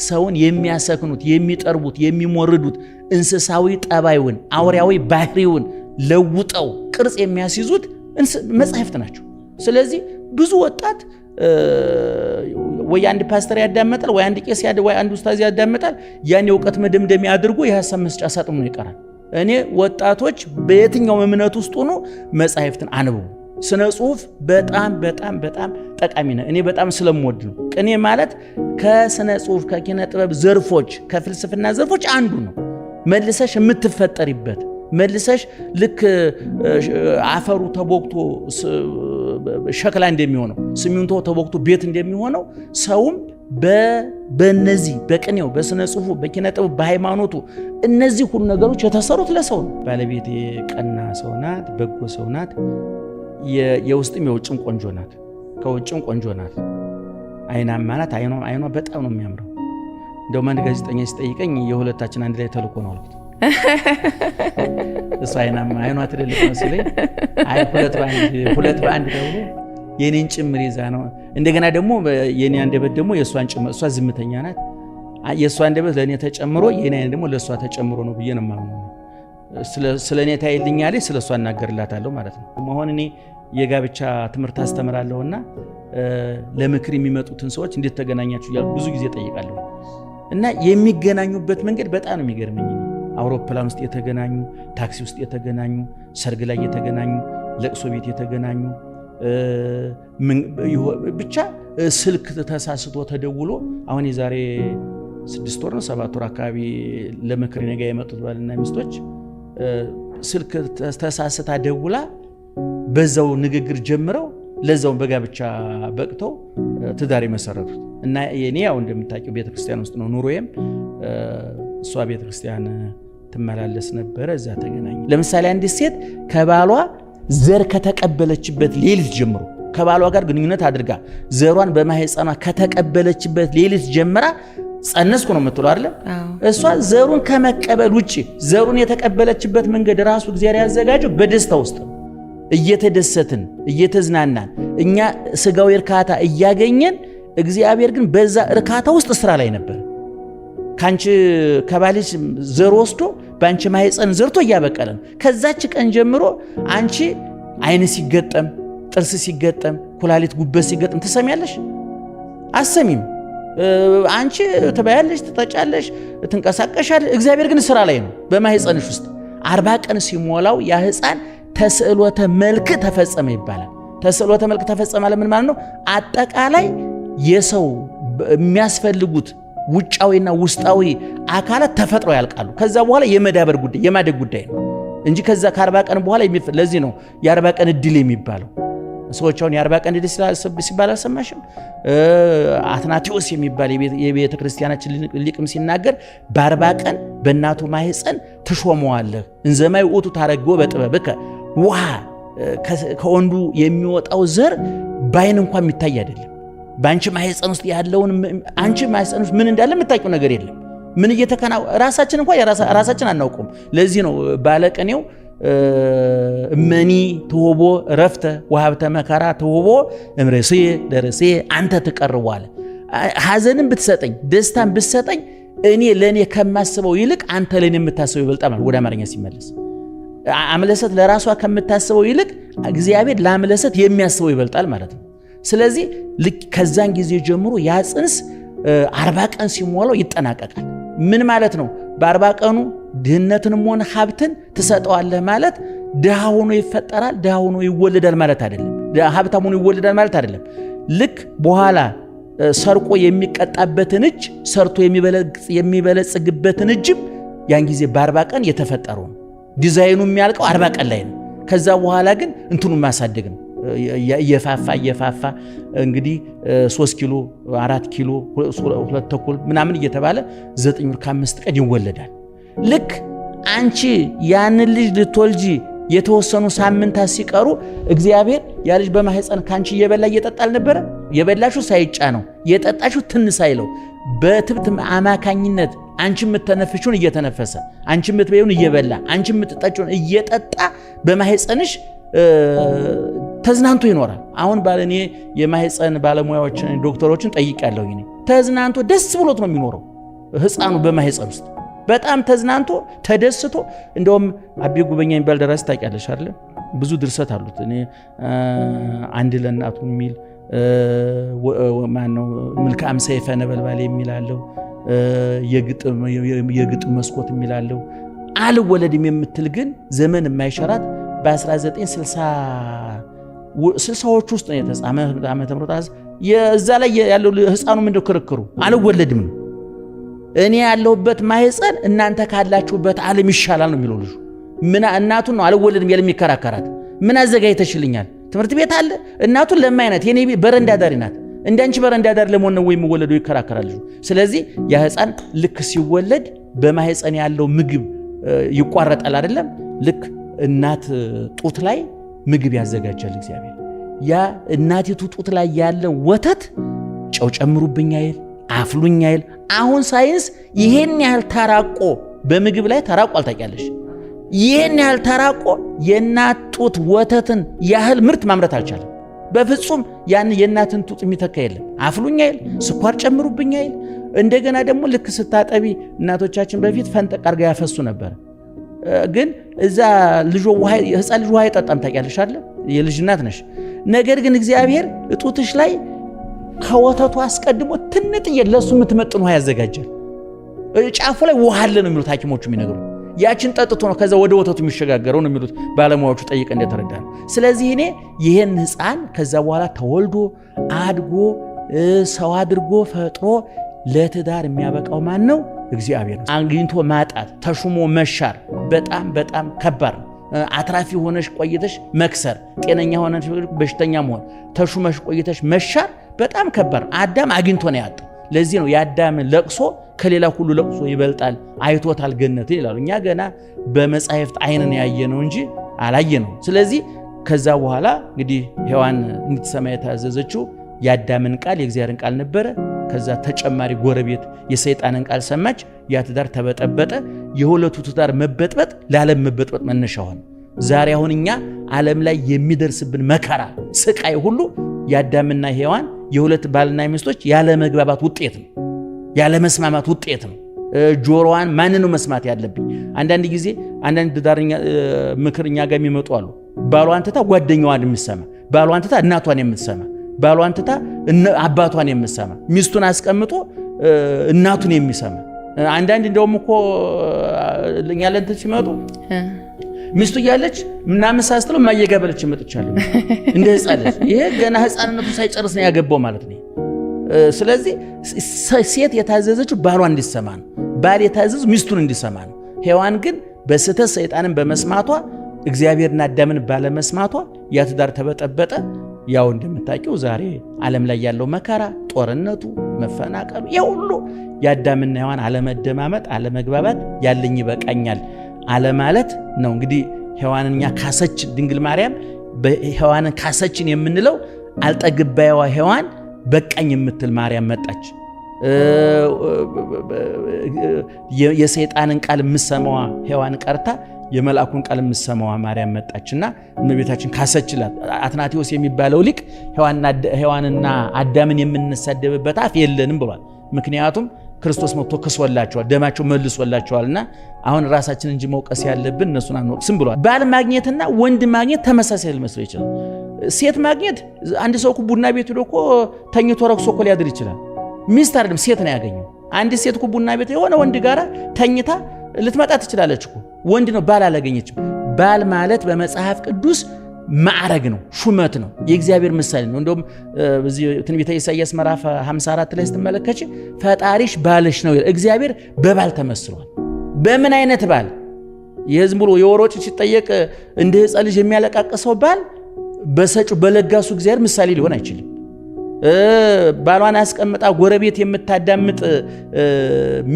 A: ሰውን የሚያሰክኑት የሚጠርቡት የሚሞርዱት እንስሳዊ ጠባዩን አውሪያዊ ባህሪውን ለውጠው ቅርጽ የሚያስይዙት መጽሐፍት ናቸው። ስለዚህ ብዙ ወጣት ወይ አንድ ፓስተር ያዳመጣል፣ ወይ አንድ ቄስ ወይ አንድ ኡስታዝ ያዳመጣል። ያን የእውቀት መደምደሚያ አድርጎ የሐሳብ መስጫ ሳጥኑ ይቀራል። እኔ ወጣቶች በየትኛው እምነት ውስጥ ሆኖ መጽሐፍትን አንብቡ። ስነ ጽሁፍ በጣም በጣም በጣም ጠቃሚ ነው። እኔ በጣም ስለምወድ ነው። ቅኔ ማለት ከስነ ጽሁፍ ከኪነ ጥበብ ዘርፎች ከፍልስፍና ዘርፎች አንዱ ነው። መልሰሽ የምትፈጠሪበት መልሰሽ ልክ አፈሩ ተቦክቶ ሸክላ እንደሚሆነው ሲሚንቶ ተቦክቶ ቤት እንደሚሆነው ሰውም በነዚህ በቅኔው በስነ ጽሁፉ በኪነ ጥበብ በሃይማኖቱ እነዚህ ሁሉ ነገሮች የተሰሩት ለሰው ነው። ባለቤቴ ቀና ሰው ናት፣ በጎ ሰው ናት። የውስጥም የውጭም ቆንጆ ናት፣ ከውጭም ቆንጆ ናት። አይናማ ናት። አይኗ በጣም ነው የሚያምረው። እንደውም አንድ ጋዜጠኛ ሲጠይቀኝ የሁለታችን አንድ ላይ ተልኮ ነው አልኩት። እሱ አይናማ አይኗ ትልልቅ መስለኝ ሁለት በአንድ ተብሎ የኔን ጭምር ይዛ ነው። እንደገና ደግሞ የኔ አንደበት ደግሞ የሷን ጭምር እሷ ዝምተኛ ናት። የሷ አንደበት ለኔ ተጨምሮ የኔ ደግሞ ለሷ ተጨምሮ ነው ብዬ ነው የማምነው። ስለኔ ታይልኛለች፣ ስለሷ እናገርላታለሁ ማለት ነው። አሁን እኔ የጋብቻ ትምህርት አስተምራለሁና ለምክር የሚመጡትን ሰዎች እንዴት ተገናኛችሁ እያልኩ ብዙ ጊዜ ጠይቃለሁ። እና የሚገናኙበት መንገድ በጣም ነው የሚገርመኝ። አውሮፕላን ውስጥ የተገናኙ፣ ታክሲ ውስጥ የተገናኙ፣ ሰርግ ላይ የተገናኙ፣ ለቅሶ ቤት የተገናኙ፣ ብቻ ስልክ ተሳስቶ ተደውሎ አሁን የዛሬ 6 ወር ነው 7 ወር አካባቢ ለምክር ነገ የመጡት ባልና ሚስቶች ስልክ ተሳስታ ደውላ በዛው ንግግር ጀምረው ለዛው በጋብቻ በቅተው ትዳር መሰረቱት። እና የኔ ያው እንደምታውቂው ቤተክርስቲያን ውስጥ ነው ኑሮዬም። እሷ ቤተክርስቲያን ትመላለስ ነበረ፣ እዛ ተገናኙ። ለምሳሌ አንዲት ሴት ከባሏ ዘር ከተቀበለችበት ሌሊት ጀምሮ ከባሏ ጋር ግንኙነት አድርጋ ዘሯን በማህፀኗ ከተቀበለችበት ሌሊት ጀምራ ጸነስኩ ነው የምትለው አይደል? እሷ ዘሩን ከመቀበል ውጪ ዘሩን የተቀበለችበት መንገድ ራሱ እግዚአብሔር ያዘጋጀው በደስታ ውስጥ ነው። እየተደሰትን እየተዝናናን እኛ ስጋዊ እርካታ እያገኘን፣ እግዚአብሔር ግን በዛ እርካታ ውስጥ ስራ ላይ ነበር። ካንቺ ከባልሽ ዘር ወስዶ ባንቺ ማህፀን ዘርቶ እያበቀለ ነው። ከዛች ቀን ጀምሮ አንቺ አይን ሲገጠም፣ ጥርስ ሲገጠም፣ ኩላሊት ጉበት ሲገጠም ትሰሚያለሽ? አሰሚም። አንቺ ትበያለሽ፣ ትጠጫለሽ፣ ትንቀሳቀሻለሽ። እግዚአብሔር ግን ስራ ላይ ነው በማህፀንሽ ውስጥ። 40 ቀን ሲሞላው ያ ህፃን ተስዕሎተ መልክ ተፈጸመ ይባላል። ተስዕሎተ መልክ ተፈጸመ ለምን ማለት ነው? አጠቃላይ የሰው የሚያስፈልጉት ውጫዊና ውስጣዊ አካላት ተፈጥሮ ያልቃሉ። ከዛ በኋላ የመዳበር ጉዳይ የማደግ ጉዳይ ነው እንጂ ከዛ ከ40 ቀን በኋላ ለዚህ ነው የ40 ቀን እድል የሚባለው። ሰዎች አሁን የ40 ቀን እድል ሲባል አልሰማሽም? አትናቴዎስ የሚባል የቤተ ክርስቲያናችን ሊቅም ሲናገር በ40 ቀን በእናቱ ማህፀን ትሾመዋለህ እንዘማይ ውእቱ ታረግቦ በጥበብከ። ውሃ ከወንዱ የሚወጣው ዘር ባይን እንኳን የሚታይ አይደለም። በአንቺ ማህፀን ውስጥ ያለውን አንቺ ማህፀን ውስጥ ምን እንዳለ የምታውቂው ነገር የለም። ምን እየተከናወነ ራሳችን እንኳን ራሳችን አናውቁም። ለዚህ ነው ባለቅኔው እመኒ ተወቦ ረፍተ ወሀብተ መከራ ተወቦ እምርሴ ለርሴ አንተ ትቀርቧል። ሐዘንን ብትሰጠኝ ደስታን ብትሰጠኝ እኔ ለኔ ከማስበው ይልቅ አንተ ለኔ የምታስበው ይበልጣል ማለት ወደ አማርኛ ሲመለስ አምለሰት ለራሷ ከምታስበው ይልቅ እግዚአብሔር ለአምለሰት የሚያስበው ይበልጣል ማለት ነው። ስለዚህ ልክ ከዛን ጊዜ ጀምሮ ያ ጽንስ 40 ቀን ሲሞላው ይጠናቀቃል። ምን ማለት ነው? በ40 ቀኑ ድህነትንም ሆነ ሀብትን ትሰጠዋለህ ማለት ድሃ ሆኖ ይፈጠራል፣ ድሃ ሆኖ ይወለዳል ማለት አይደለም። ሀብታም ሆኖ ይወለዳል ማለት አይደለም። ልክ በኋላ ሰርቆ የሚቀጣበትን እጅ ሰርቶ የሚበለጽግበትን እጅም ያን ጊዜ በ40 ቀን የተፈጠረው ነው። ዲዛይኑ የሚያልቀው 40 ቀን ላይ ነው። ከዛ በኋላ ግን እንትኑን ማሳደግ ነው። እየፋፋ እንግዲህ 3 ኪሎ 4 ኪሎ 2 ተኩል ምናምን እየተባለ 9 ወር ከ5 ቀን ይወለዳል። ልክ አንቺ ያንን ልጅ ልትወልጂ የተወሰኑ ሳምንታት ሲቀሩ እግዚአብሔር ያ ልጅ በማህፀን ካንቺ እየበላ እየጠጣ አልነበረ? የበላሽው ሳይጫ ነው የጠጣሽው ትንሽ ሳይለው በትብት አማካኝነት አንቺ የምትተነፍሽውን እየተነፈሰ አንቺ የምትበይውን እየበላ አንቺ የምትጠጪውን እየጠጣ በማህፀንሽ ተዝናንቶ ይኖራል። አሁን ባለኔ የማህፀን ባለሙያዎችን ዶክተሮችን ጠይቄያለሁ። ተዝናንቶ ደስ ብሎት ነው የሚኖረው ህፃኑ በማህፀን ውስጥ በጣም ተዝናንቶ ተደስቶ። እንደውም አቤ ጉበኛ የሚባል ደራሲ ታውቂያለሽ አይደል? ብዙ ድርሰት አሉት። እኔ አንድ ለእናቱ የሚል ማነው መልካም ሰይፈ ነበልባል የሚላለው የግጥም መስኮት የሚላለው አልወለድም የምትል ግን ዘመን የማይሸራት በ1960 60ዎች ውስጥ ነው የተጻመ ዓመተ ምህረት የዛ ላይ ያለው ህፃኑ ምንድነው ክርክሩ አልወለድም ነው እኔ ያለሁበት ማህፀን እናንተ ካላችሁበት ዓለም ይሻላል ነው የሚለው ልጁ ምን እናቱን ነው አልወለድም ያለ የሚከራከራት ምን አዘጋጅተሽልኛል ትምህርት ቤት አለ እናቱን ለማይነት የኔ በረንዳ ዳሪ ናት እንዳንቺ በረንዳ ዳሪ ለምን ነው ወይ የሚወለደው ይከራከራል ልጁ ስለዚህ ያ ህፃን ልክ ሲወለድ በማህፀን ያለው ምግብ ይቋረጣል አይደለም ልክ እናት ጡት ላይ ምግብ ያዘጋጃል እግዚአብሔር ያ እናቲቱ ጡት ላይ ያለ ወተት ጨው ጨምሩብኝ አይል አፍሉኝ አይል አሁን ሳይንስ ይሄን ያህል ተራቆ በምግብ ላይ ተራቋል ታውቂያለሽ ይሄን ያህል ተራቆ የእናት ጡት ወተትን ያህል ምርት ማምረት አልቻለም በፍጹም ያን የእናትን ጡት የሚተካ የለም አፍሉኝ አይል ስኳር ጨምሩብኝ አይል እንደገና ደግሞ ልክ ስታጠቢ እናቶቻችን በፊት ፈንጠቅ አድርጋ ያፈሱ ነበር ግን እዛ ልጅ ህፃን ልጅ ውሃ ይጠጣም ታውቂያለሽ አይደል የልጅ እናት ነሽ ነገር ግን እግዚአብሔር ጡትሽ ላይ ከወተቱ አስቀድሞ ትንጥዬ ለሱ የምትመጥን ውሃ ያዘጋጃል ጫፉ ላይ ውሃ አለ ነው የሚሉት ሐኪሞቹ የሚነግሩ ያችን ጠጥቶ ነው ከዛ ወደ ወተቱ የሚሸጋገረው ነው የሚሉት ባለሙያዎቹ ጠይቀ እንደተረዳ ነው ስለዚህ እኔ ይሄን ህፃን ከዛ በኋላ ተወልዶ አድጎ ሰው አድርጎ ፈጥሮ ለትዳር የሚያበቃው ማን ነው እግዚአብሔር ነው አግኝቶ ማጣት ተሹሞ መሻር በጣም በጣም ከባድ ነው አትራፊ ሆነሽ ቆይተሽ መክሰር ጤነኛ ሆነሽ በሽተኛ መሆን ተሹመሽ ቆይተሽ መሻር በጣም ከባድ አዳም አግኝቶ ነው ያጣው ለዚህ ነው የአዳም ለቅሶ ከሌላ ሁሉ ለቅሶ ይበልጣል አይቶታል ገነትን ይላሉ እኛ ገና በመጻሕፍት አይንን ያየነው እንጂ አላየነው ስለዚህ ከዛ በኋላ እንግዲህ ሔዋን እንድትሰማ የታዘዘችው የአዳምን ቃል የእግዚአብሔርን ቃል ነበረ ከዛ ተጨማሪ ጎረቤት የሰይጣንን ቃል ሰማች ያ ትዳር ተበጠበጠ የሁለቱ ትዳር መበጥበጥ ለዓለም መበጥበጥ መነሻ ሆነ ዛሬ አሁን እኛ ዓለም ላይ የሚደርስብን መከራ ስቃይ ሁሉ የአዳምና ሔዋን የሁለት ባልና ሚስቶች ያለ መግባባት ውጤት ነው ያለ መስማማት ውጤት ነው ጆሮዋን ማን ነው መስማት ያለብኝ አንዳንድ ጊዜ አንዳንድ ትዳርኛ ምክርኛ ጋር የሚመጡ አሉ ባሏን ትታ ጓደኛዋን የምትሰማ ባሏን ትታ እናቷን የምትሰማ ባሏን ትታ አባቷን የምትሰማ ሚስቱን አስቀምጦ እናቱን የሚሰማ አንዳንድ እንደውም እኮ ለኛ ለንተ ሲመጡ ሚስቱ ያለች ምናምን ሳስተለው ማየጋበለች መጥቻለሁ እንደ ህፃን ይሄ ገና ህፃንነቱ ሳይጨርስ ነው ያገባው ማለት ነው ስለዚህ ሴት የታዘዘችው ባሏን እንዲሰማ ነው ባል የታዘዘው ሚስቱን እንዲሰማ ነው ሔዋን ግን በስተት ሰይጣንን በመስማቷ እግዚአብሔርና አዳምን ባለመስማቷ ያ ትዳር ተበጠበጠ ያው እንደምታውቂው ዛሬ ዓለም ላይ ያለው መከራ ጦርነቱ መፈናቀሉ የሁሉ የአዳምና ሔዋን አለመደማመጥ አለመግባባት ያለኝ ይበቃኛል አለ ማለት ነው እንግዲህ ሔዋንኛ ካሰች ድንግል ማርያም በሔዋንን ካሰችን የምንለው አልጠግባይዋ ሔዋን በቃኝ የምትል ማርያም መጣች የሰይጣንን ቃል የምትሰማዋ ሔዋን ቀርታ የመልአኩን ቃል የምትሰማዋ ማርያም መጣችና እመቤታችን ካሰችላት አትናቴዎስ የሚባለው ሊቅ ሔዋንና አዳምን የምንሰደብበት አፍ የለንም ብሏል ምክንያቱም ክርስቶስ መጥቶ ክሶላቸዋል ደማቸው መልሶላቸዋልና አሁን ራሳችን እንጂ መውቀስ ያለብን እነሱን አንወቅስም ብሏል ባል ማግኘትና ወንድ ማግኘት ተመሳሳይ ሊመስል ይችላል ሴት ማግኘት አንድ ሰው ቡና ቤት ሄዶ እኮ ተኝቶ ረክሶ እኮ ሊያድር ይችላል ሚስት አይደለም ሴት ነው ያገኘው አንድ ሴት እኮ ቡና ቤት የሆነ ወንድ ጋራ ተኝታ ልትመጣ ትችላለች እኮ ወንድ ነው ባል አላገኘችም ባል ማለት በመጽሐፍ ቅዱስ ማዕረግ ነው ሹመት ነው የእግዚአብሔር ምሳሌ ነው እንደውም በዚህ ትንቢተ ኢሳይያስ ምዕራፍ 54 ላይ ስትመለከቺ ፈጣሪሽ ባልሽ ነው እግዚአብሔር በባል ተመስሏል በምን አይነት ባል የዝም ብሎ የወሮጭ ሲጠየቅ እንደ ሕፃን ልጅ የሚያለቃቅሰው ባል በሰጪው በለጋሱ እግዚአብሔር ምሳሌ ሊሆን አይችልም ባሏን አስቀምጣ ጎረቤት የምታዳምጥ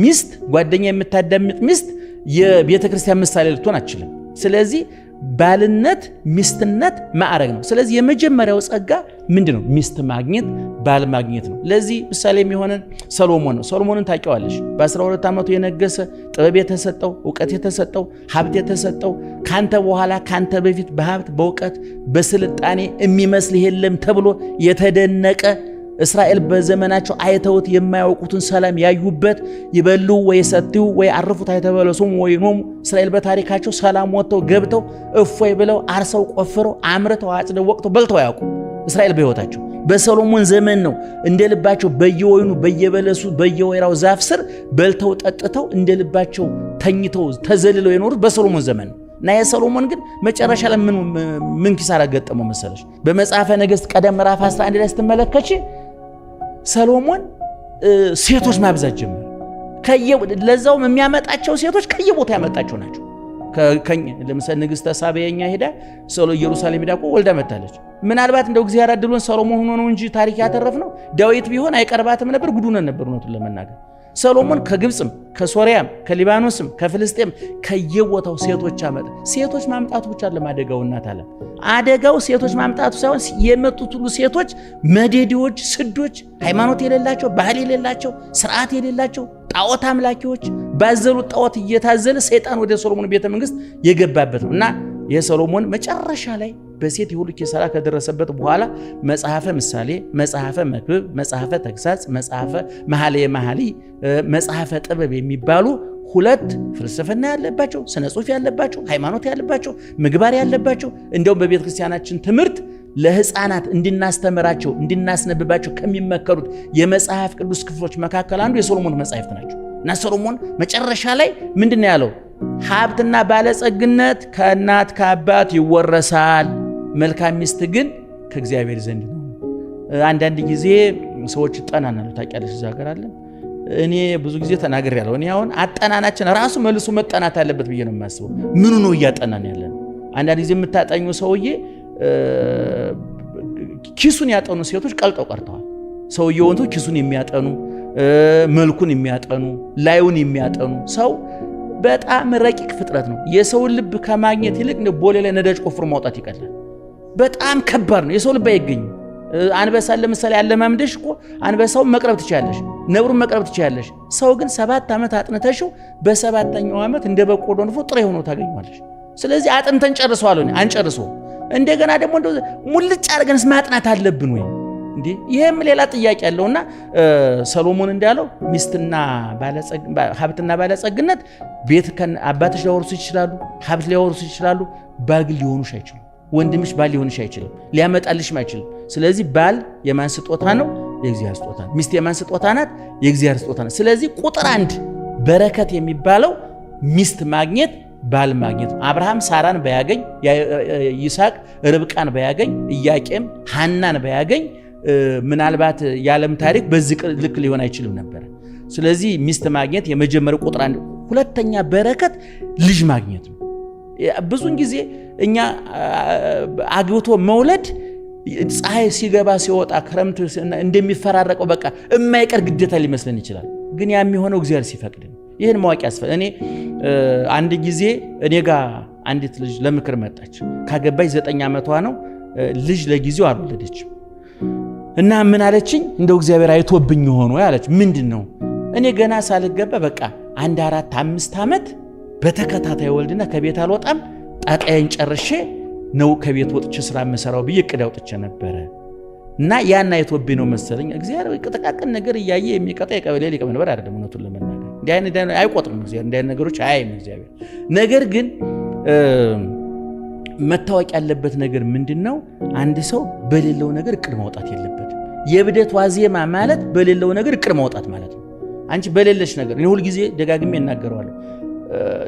A: ሚስት ጓደኛ የምታዳምጥ ሚስት የቤተ ክርስቲያን ምሳሌ ልትሆን አትችልም ስለዚህ ባልነት ሚስትነት ማዕረግ ነው ስለዚህ የመጀመሪያው ጸጋ ምንድነው ሚስት ማግኘት ባል ማግኘት ነው ለዚህ ምሳሌ የሚሆነን ሰሎሞን ነው ሰሎሞንን ታውቂዋለሽ በ12 ዓመቱ የነገሰ ጥበብ የተሰጠው ዕውቀት የተሰጠው ሀብት የተሰጠው ካንተ በኋላ ካንተ በፊት በሀብት በዕውቀት በስልጣኔ የሚመስል የለም ተብሎ የተደነቀ እስራኤል በዘመናቸው አይተውት የማያውቁትን ሰላም ያዩበት ይበሉ ወይ ሰጥዩ ወይ አርፉት አይተበለሱም ወይ ኖም እስራኤል በታሪካቸው ሰላም ወጥተው ገብተው እፎይ ብለው አርሰው ቆፍረው አምርተው አጭደው ወቅተው በልተው ያውቁ እስራኤል በህይወታቸው በሰሎሞን ዘመን ነው እንደልባቸው በየወይኑ በየበለሱ በየወይራው ዛፍ ስር በልተው ጠጥተው እንደልባቸው ተኝተው ተዘልለው የኖሩት በሰሎሞን ዘመን ነው እና የሰሎሞን ግን መጨረሻ ላይ ምን ኪሳራ ገጠመው መሰለሽ? በመጽሐፈ ነገሥት ቀደም ምዕራፍ 11 ላይ ስትመለከቺ ሰሎሞን ሴቶች ማብዛት ጀመረ። ለዛውም የሚያመጣቸው ሴቶች ከየቦታ ያመጣቸው ናቸው። ለምሳሌ ንግሥተ ሳቤኛ ሄዳ ኢየሩሳሌም ሄዳ እኮ ወልዳ መጣለች። ምናልባት እንደው እግዚአብሔር አድሎን ሰሎሞን ሆኖ ነው እንጂ ታሪክ ያተረፍነው ዳዊት ቢሆን አይቀርባትም ነበር፣ ጉዱነን ነበር እውነቱን ለመናገር። ሰሎሞን ከግብፅም ከሶሪያም ከሊባኖስም ከፍልስጤም ከየቦታው ሴቶች አመጣ። ሴቶች ማምጣቱ ብቻ ለማደጋው እናት አለ አደጋው ሴቶች ማምጣቱ ሳይሆን የመጡት ሁሉ ሴቶች መዴዲዎች፣ ስዶች፣ ሃይማኖት የሌላቸው፣ ባህል የሌላቸው፣ ስርዓት የሌላቸው ጣዖት አምላኪዎች ባዘሉት ጣዖት እየታዘለ ሰይጣን ወደ ሰሎሞን ቤተ መንግስት የገባበት ነው እና የሰሎሞን መጨረሻ ላይ በሴት ሁሉ ኪሳራ ከደረሰበት በኋላ መጽሐፈ ምሳሌ፣ መጽሐፈ መክብብ፣ መጽሐፈ ተግሳጽ፣ መጽሐፈ መኃልየ መኃልይ፣ መጽሐፈ ጥበብ የሚባሉ ሁለት ፍልስፍና ያለባቸው፣ ስነ ጽሑፍ ያለባቸው፣ ሃይማኖት ያለባቸው፣ ምግባር ያለባቸው እንደውም በቤተ ክርስቲያናችን ትምህርት ለህፃናት እንድናስተምራቸው እንድናስነብባቸው ከሚመከሩት የመጽሐፍ ቅዱስ ክፍሎች መካከል አንዱ የሰሎሞን መጽሐፍት ናቸው እና ሰሎሞን መጨረሻ ላይ ምንድነው ያለው? ሀብትና ባለጸግነት ከእናት ከአባት ይወረሳል፣ መልካም ሚስት ግን ከእግዚአብሔር ዘንድ ነው። አንዳንድ ጊዜ ሰዎች ይጠናናሉ። ታውቂያለሽ፣ እዛ ሀገር አለ። እኔ ብዙ ጊዜ ተናግሬያለሁ። እኔ አሁን አጠናናችን ራሱ መልሶ መጠናት አለበት ብዬ ነው የማስበው። ምኑ ነው እያጠናን ያለን? አንዳንድ ጊዜ የምታጠኙ ሰውዬ ኪሱን ያጠኑ ሴቶች ቀልጠው ቀርተዋል። ሰውየው ወንቶ ኪሱን የሚያጠኑ መልኩን የሚያጠኑ ላዩን የሚያጠኑ ሰው በጣም ረቂቅ ፍጥረት ነው። የሰውን ልብ ከማግኘት ይልቅ እንደ ቦሌ ላይ ነዳጅ ቆፍሮ ማውጣት ይቀላል። በጣም ከባድ ነው። የሰው ልብ አይገኝም። አንበሳ ለምሳሌ ያለማምደሽ እኮ አንበሳውን መቅረብ ትችያለሽ፣ ነብሩን መቅረብ ትችያለሽ። ሰው ግን 7 ዓመት አጥንተሽው በሰባተኛው ዓመት እንደ በቆሎ ንፎ ጥሬ ሆኖ ታገኘዋለሽ። ስለዚህ አጥንተን ጨርሰዋል ሆነ አንጨርሰው። እንደገና ደግሞ ሙልጭ አድርገንስ ማጥናት አለብን ወይ እንዴ? ይሄም ሌላ ጥያቄ ያለውና ሰሎሞን እንዳለው ሚስትና ሀብትና ባለጸግነት ቤት አባትሽ ሊያወርሱ ይችላሉ፣ ሀብት ሊያወርሱ ይችላሉ። ባል ግን ሊሆኑሽ አይችሉም። ወንድምሽ ባል ሊሆንሽ አይችልም፣ ሊያመጣልሽም አይችልም። ስለዚህ ባል የማን ስጦታ ነው? የእግዚአብሔር ስጦታ ነው። ሚስት የማን ስጦታ ናት? የእግዚአብሔር ስጦታ ናት። ስለዚህ ቁጥር 1 በረከት የሚባለው ሚስት ማግኘት፣ ባል ማግኘት። አብርሃም ሳራን ባያገኝ፣ ይስሐቅ ርብቃን ባያገኝ፣ ኢያቄም ሐናን ባያገኝ ምናልባት የዓለም ታሪክ በዚህ ልክ ሊሆን አይችልም ነበር። ስለዚህ ሚስት ማግኘት የመጀመሪያው ቁጥር 1። ሁለተኛ በረከት ልጅ ማግኘት ነው። ብዙውን ጊዜ እኛ አግብቶ መውለድ ፀሐይ ሲገባ ሲወጣ ክረምት እንደሚፈራረቀው በቃ የማይቀር ግዴታ ሊመስለን ይችላል። ግን ያ የሚሆነው እግዚአብሔር ሲፈቅድ ነው። ይህን ማወቅ ያስፈልጋል። እኔ አንድ ጊዜ እኔ ጋር አንዲት ልጅ ለምክር መጣች። ካገባች 9 ዓመቷ ነው። ልጅ ለጊዜው አልወለደችም እና ምን አለችኝ? እንደው እግዚአብሔር አይቶብኝ ሆኖ ያለች። ምንድነው? እኔ ገና ሳልገባ በቃ 1 4 5 ዓመት በተከታታይ ወልድና ከቤት አልወጣም፣ ጣጣዬን ጨርሼ ነው ከቤት ወጥቼ ስራ መሰራው ብዬ እቅድ አውጥቼ ነበረ እና ያን አይቶብኝ ነው መሰለኝ። እግዚአብሔር ጥቃቅን ነገር እያየ የሚቀጣ የቀበሌ ሊቀመንበር አይደለም። እውነቱን ለመናገር እንዲህ አይነት አይቆጥርም እግዚአብሔር፣ እንዲህ አይነት ነገሮች አያይም እግዚአብሔር። ነገር ግን መታወቅ ያለበት ነገር ምንድነው? አንድ ሰው በሌለው ነገር እቅድ ማውጣት የለበትም። የብደት ዋዜማ ማለት በሌለው ነገር እቅድ ማውጣት ማለት ነው። አንቺ በሌለሽ ነገር እኔ ሁሉ ጊዜ ደጋግሜ እናገረዋለሁ።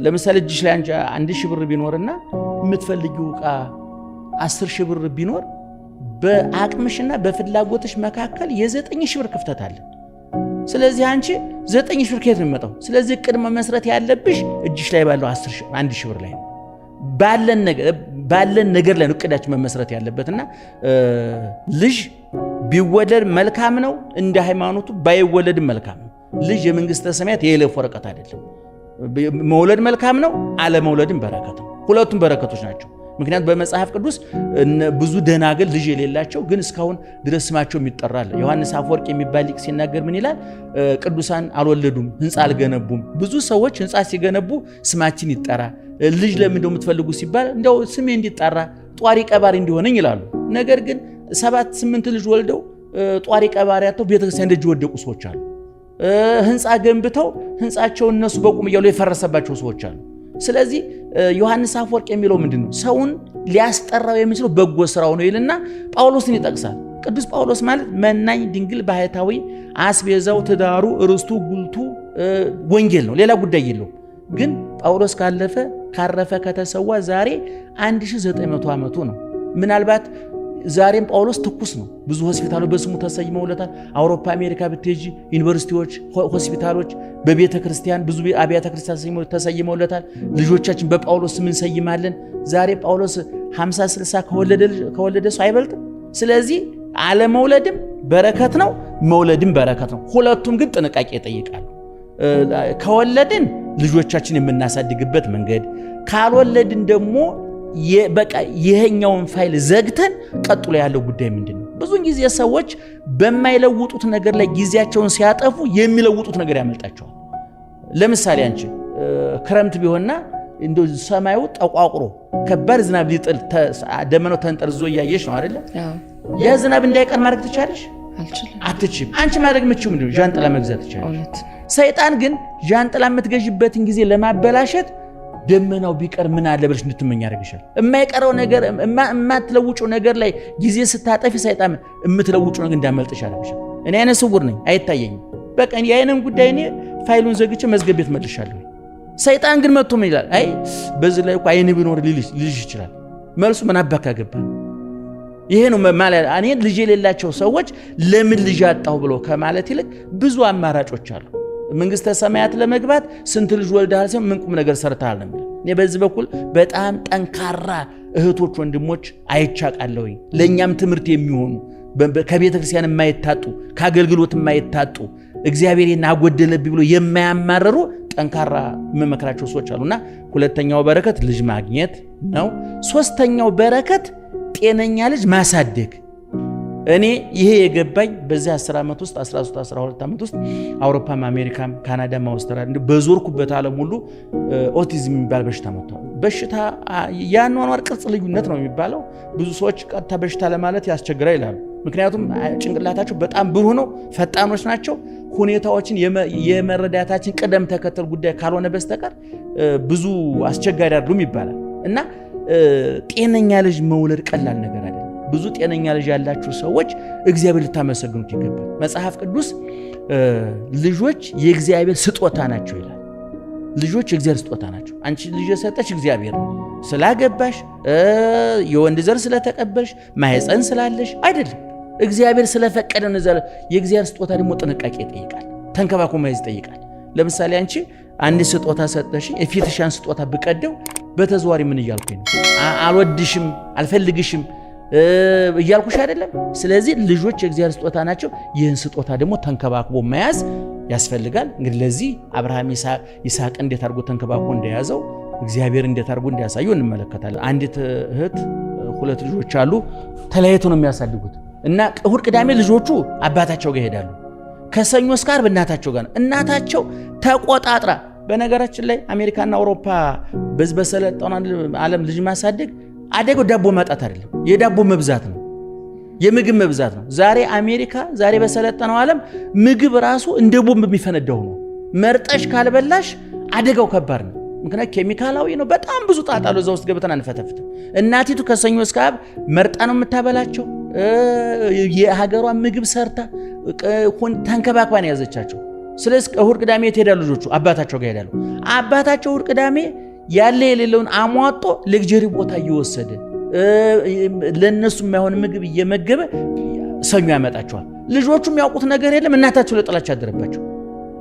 A: ለምሳሌ እጅሽ ላይ 1,000 ብር ቢኖርና የምትፈልጊው ዕቃ 10,000 ብር ቢኖር በአቅምሽና በፍላጎትሽ መካከል የ9,000 ብር ክፍተት አለ። ስለዚህ አንቺ 9,000 ብር ከየት ነው የሚመጣው? ስለዚህ እቅድ መመስረት ያለብሽ እጅሽ ላይ ባለው 1,000 ብር ላይ ነው። ባለን ነገር ላይ ነው እቅዳችን መመስረት ያለበትና ልጅ ቢወለድ መልካም ነው፣ እንደ ሃይማኖቱ ባይወለድም መልካም ነው። ልጅ የመንግስተ ሰማያት የይለፍ ወረቀት አይደለም። መውለድ መልካም ነው፣ አለመውለድም በረከት ነው። ሁለቱም በረከቶች ናቸው። ምክንያቱም በመጽሐፍ ቅዱስ ብዙ ደናግል ልጅ የሌላቸው ግን እስካሁን ድረስ ስማቸው ይጠራል። ዮሐንስ አፈወርቅ የሚባል ሊቅ ሲናገር ምን ይላል? ቅዱሳን አልወለዱም፣ ህንፃ አልገነቡም። ብዙ ሰዎች ህንፃ ሲገነቡ ስማችን ይጠራ፣ ልጅ ለምን እንደው የምትፈልጉ ሲባል እንደው ስሜ እንዲጠራ ጧሪ ቀባሪ እንዲሆነኝ ይላሉ። ነገር ግን 7 8 ልጅ ወልደው ጧሪ ቀባሪ አጥተው ቤተክርስቲያን ደጅ ወደቁ ሰዎች አሉ። ህንፃ ገንብተው ህንፃቸውን እነሱ በቁም እያሉ የፈረሰባቸው ሰዎች አሉ። ስለዚህ ዮሐንስ አፈወርቅ የሚለው ምንድነው? ሰውን ሊያስጠራው የሚችለው በጎ ስራው ነው ይልና ጳውሎስን ይጠቅሳል። ቅዱስ ጳውሎስ ማለት መናኝ ድንግል ባህታዊ አስቤዛው ትዳሩ ርስቱ ጉልቱ ወንጌል ነው፣ ሌላ ጉዳይ የለው። ግን ጳውሎስ ካረፈ ከተሰዋ ዛሬ 1900 ዓመቱ ነው። ምናልባት ዛሬም ጳውሎስ ትኩስ ነው። ብዙ ሆስፒታሎች በስሙ ተሰይመውለታል። አውሮፓ አሜሪካ ብትሄጂ ዩኒቨርሲቲዎች፣ ሆስፒታሎች በቤተ ክርስቲያን ብዙ አብያተ ክርስቲያን ተሰይመውለታል። ልጆቻችን በጳውሎስ ስም እንሰይማለን። ዛሬ ጳውሎስ 50-60 ከወለደ ሰው አይበልጥም። ስለዚህ አለመውለድም በረከት ነው፣ መውለድም በረከት ነው። ሁለቱም ግን ጥንቃቄ ይጠይቃሉ። ከወለድን ልጆቻችን የምናሳድግበት መንገድ፣ ካልወለድን ደግሞ በቃ ይሄኛውን ፋይል ዘግተን ቀጥሎ ያለው ጉዳይ ምንድነው? ብዙ ጊዜ ሰዎች በማይለውጡት ነገር ላይ ጊዜያቸውን ሲያጠፉ የሚለውጡት ነገር ያመልጣቸዋል። ለምሳሌ አንቺ ክረምት ቢሆንና እንደ ሰማዩ ጠቋቁሮ ከባድ ዝናብ ሊጥል ደመናው ተንጠርዞ እያየሽ ነው አይደል? ያ ዝናብ እንዳይቀር ማድረግ ትቻለሽ? አትችይም። አንቺ ማድረግ የምትችይው ምንድነው? ዣንጥላ መግዛት ትቻለሽ። ሰይጣን ግን ዣንጥላ የምትገዥበትን ጊዜ ለማበላሸት ደመናው ቢቀር ምን አለ ብለሽ እንድትመኝ ያደርግሻል። የማይቀረው ነገር የማትለውጪው ነገር ላይ ጊዜ ስታጠፊ ሰይጣን የምትለውጪው ነገር እንዳመልጥሽ ያደርግሻል። እኔ አይነ ስውር ነኝ፣ አይታየኝም። በቃ የአይነን ጉዳይ እኔ ፋይሉን ዘግቼ መዝገብ ቤት መልሻለሁ። ሰይጣን ግን መጥቶ ምን ይላል? አይ በዚህ ላይ እኮ አይን ቢኖር ሊልሽ ይችላል። መልሱ ምን አባካ ገባ? ይሄ ነው ማለት። እኔ ልጅ የሌላቸው ሰዎች ለምን ልጅ አጣሁ ብሎ ከማለት ይልቅ ብዙ አማራጮች አሉ። መንግስተ ሰማያት ለመግባት ስንት ልጅ ወልደሃል ሲሆን ምን ቁም ነገር ሰርተሃል ነው የሚለው። እኔ በዚህ በኩል በጣም ጠንካራ እህቶች ወንድሞች አይቻቃለሁኝ። ለእኛም ትምህርት የሚሆኑ ከቤተ ክርስቲያን የማይታጡ ከአገልግሎት የማይታጡ እግዚአብሔርን አጎደለብኝ ብሎ የማያማረሩ ጠንካራ የምመክራቸው ሰዎች አሉና ሁለተኛው በረከት ልጅ ማግኘት ነው። ሶስተኛው በረከት ጤነኛ ልጅ ማሳደግ። እኔ ይሄ የገባኝ በዚህ 10 ዓመት ውስጥ 13-12 ዓመት ውስጥ አውሮፓም አሜሪካም ካናዳም አውስትራሊያ በዞርኩበት ዓለም ሁሉ ኦቲዝም የሚባል በሽታ መጥቷል። በሽታ የአኗኗር ቅርጽ ልዩነት ነው የሚባለው። ብዙ ሰዎች ቀጥታ በሽታ ለማለት ያስቸግራል ይላሉ። ምክንያቱም ጭንቅላታቸው በጣም ብሩህ ነው፣ ፈጣኖች ናቸው። ሁኔታዎችን የመረዳታችን ቅደም ተከተል ጉዳይ ካልሆነ በስተቀር ብዙ አስቸጋሪ አይደሉም ይባላል እና ጤነኛ ልጅ መውለድ ቀላል ነገር አይደለም። ብዙ ጤነኛ ልጅ ያላችሁ ሰዎች እግዚአብሔር ልታመሰግኑት ይገባል። መጽሐፍ ቅዱስ ልጆች የእግዚአብሔር ስጦታ ናቸው ይላል። ልጆች የእግዚአብሔር ስጦታ ናቸው። አንቺ ልጅ የሰጠሽ እግዚአብሔር ነው። ስላገባሽ የወንድ ዘር ስለተቀበልሽ ማህፀን ስላለሽ አይደለም። እግዚአብሔር ስለፈቀደ ነው። የእግዚአብሔር ስጦታ ደግሞ ጥንቃቄ ይጠይቃል፣ ተንከባክቦ መያዝ ይጠይቃል። ለምሳሌ አንቺ አንድ ስጦታ ሰጠሽ፣ የፊትሻን ስጦታ ብቀደው በተዘዋሪ ምን እያልኩኝ ነው? አልወድሽም፣ አልፈልግሽም እያልኩሽ አይደለም። ስለዚህ ልጆች የእግዚአብሔር ስጦታ ናቸው። ይህን ስጦታ ደግሞ ተንከባክቦ መያዝ ያስፈልጋል። እንግዲህ ለዚህ አብርሃም ይስሐቅ እንዴት አድርጎ ተንከባክቦ እንደያዘው እግዚአብሔር እንዴት አድርጎ እንዲያሳየው እንመለከታለን። አንዲት እህት 2 ልጆች አሉ፣ ተለያይቶ ነው የሚያሳድጉት እና እሁድ ቅዳሜ ልጆቹ አባታቸው ጋር ይሄዳሉ። ከሰኞ እስከ ዓርብ እናታቸው ጋር ነው። እናታቸው ተቆጣጥራ። በነገራችን ላይ አሜሪካና አውሮፓ በሰለጠነው ዓለም ልጅ ማሳደግ አደገው ዳቦ ማጣት አይደለም፣ የዳቦ መብዛት ነው፣ የምግብ መብዛት ነው። ዛሬ አሜሪካ ዛሬ በሰለጠነው ዓለም ምግብ ራሱ እንደ ቦምብ የሚፈነዳው ነው። መርጠሽ ካልበላሽ አደጋው ከባድ ነው። ምክንያቱም ኬሚካላዊ ነው። በጣም ብዙ ጣጣ አለው። እዛ ውስጥ ገብተን አንፈተፍትም። እናቲቱ ከሰኞ እስከ ዓርብ መርጣ ነው የምታበላቸው። የሀገሯን ምግብ ሰርታ ተንከባክባን ያዘቻቸው። ስለዚህ እሁድ ቅዳሜ የትሄዳሉ ልጆቹ? አባታቸው ጋር ይሄዳሉ። አባታቸው እሁድ ቅዳሜ ያለ የሌለውን አሟጦ ሌክጀሪ ቦታ እየወሰደ ለነሱ የማይሆን ምግብ እየመገበ ሰኞ ያመጣቸዋል። ልጆቹ የሚያውቁት ነገር የለም። እናታቸው ለጥላቻ አደረባቸው።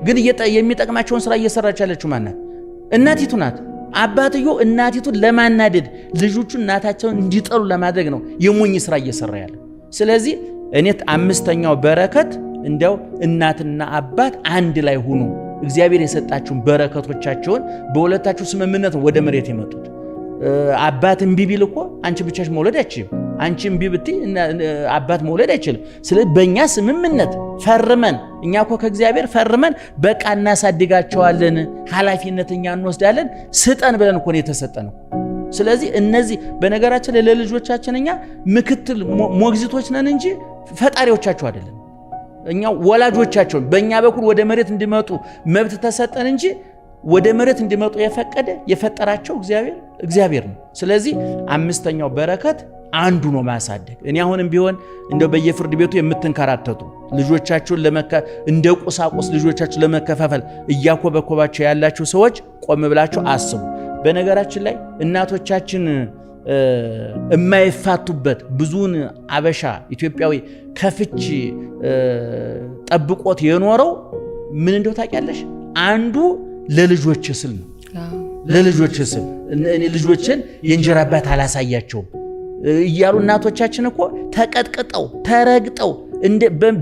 A: ግን የሚጠቅማቸውን ስራ እየሰራች ያለችው ማናት? እናቲቱ ናት። አባትዮ እናቲቱን ለማናደድ ልጆቹ እናታቸውን እንዲጠሉ ለማድረግ ነው የሞኝ ስራ እየሰራ ያለ። ስለዚህ እኔ 5ኛው በረከት እንዲያው እናትና አባት አንድ ላይ ሆኖ እግዚአብሔር የሰጣችሁን በረከቶቻቸውን በሁለታችሁ ስምምነት ወደ መሬት የመጡት። አባት እምቢ ቢል እኮ አንቺ ብቻሽ መውለድ አይችልም። አንቺ እምቢ ብትይ አባት መውለድ አይችልም። ስለዚህ በእኛ ስምምነት ፈርመን እኛ እኮ ከእግዚአብሔር ፈርመን በቃ እናሳድጋቸዋለን፣ ኃላፊነት እኛ እንወስዳለን፣ ስጠን ብለን እኮ ነው የተሰጠነው። ስለዚህ እነዚህ በነገራችን ላይ ለልጆቻችን እኛ ምክትል ሞግዚቶች ነን እንጂ ፈጣሪዎቻቸው አይደለም። እኛ ወላጆቻቸውን በእኛ በኩል ወደ መሬት እንዲመጡ መብት ተሰጠን እንጂ ወደ መሬት እንዲመጡ የፈቀደ የፈጠራቸው እግዚአብሔር ነው። ስለዚህ 5ኛው በረከት አንዱ ነው ማሳደግ። እኔ አሁንም ቢሆን እንደው በየፍርድ ቤቱ የምትንከራተቱ ልጆቻችሁን እንደ ቁሳቁስ ልጆቻችሁን ለመከፋፈል እያኮበኮባቸው ያላችሁ ሰዎች ቆም ብላችሁ አስቡ። በነገራችን ላይ እናቶቻችን የማይፋቱበት ብዙውን አበሻ ኢትዮጵያዊ ከፍች ጠብቆት የኖረው ምን እንደው ታውቂያለሽ? አንዱ ለልጆች ስል ነው። ለልጆች ስል እኔ ልጆችን የእንጀራ አባት አላሳያቸውም እያሉ እናቶቻችን እኮ ተቀጥቅጠው ተረግጠው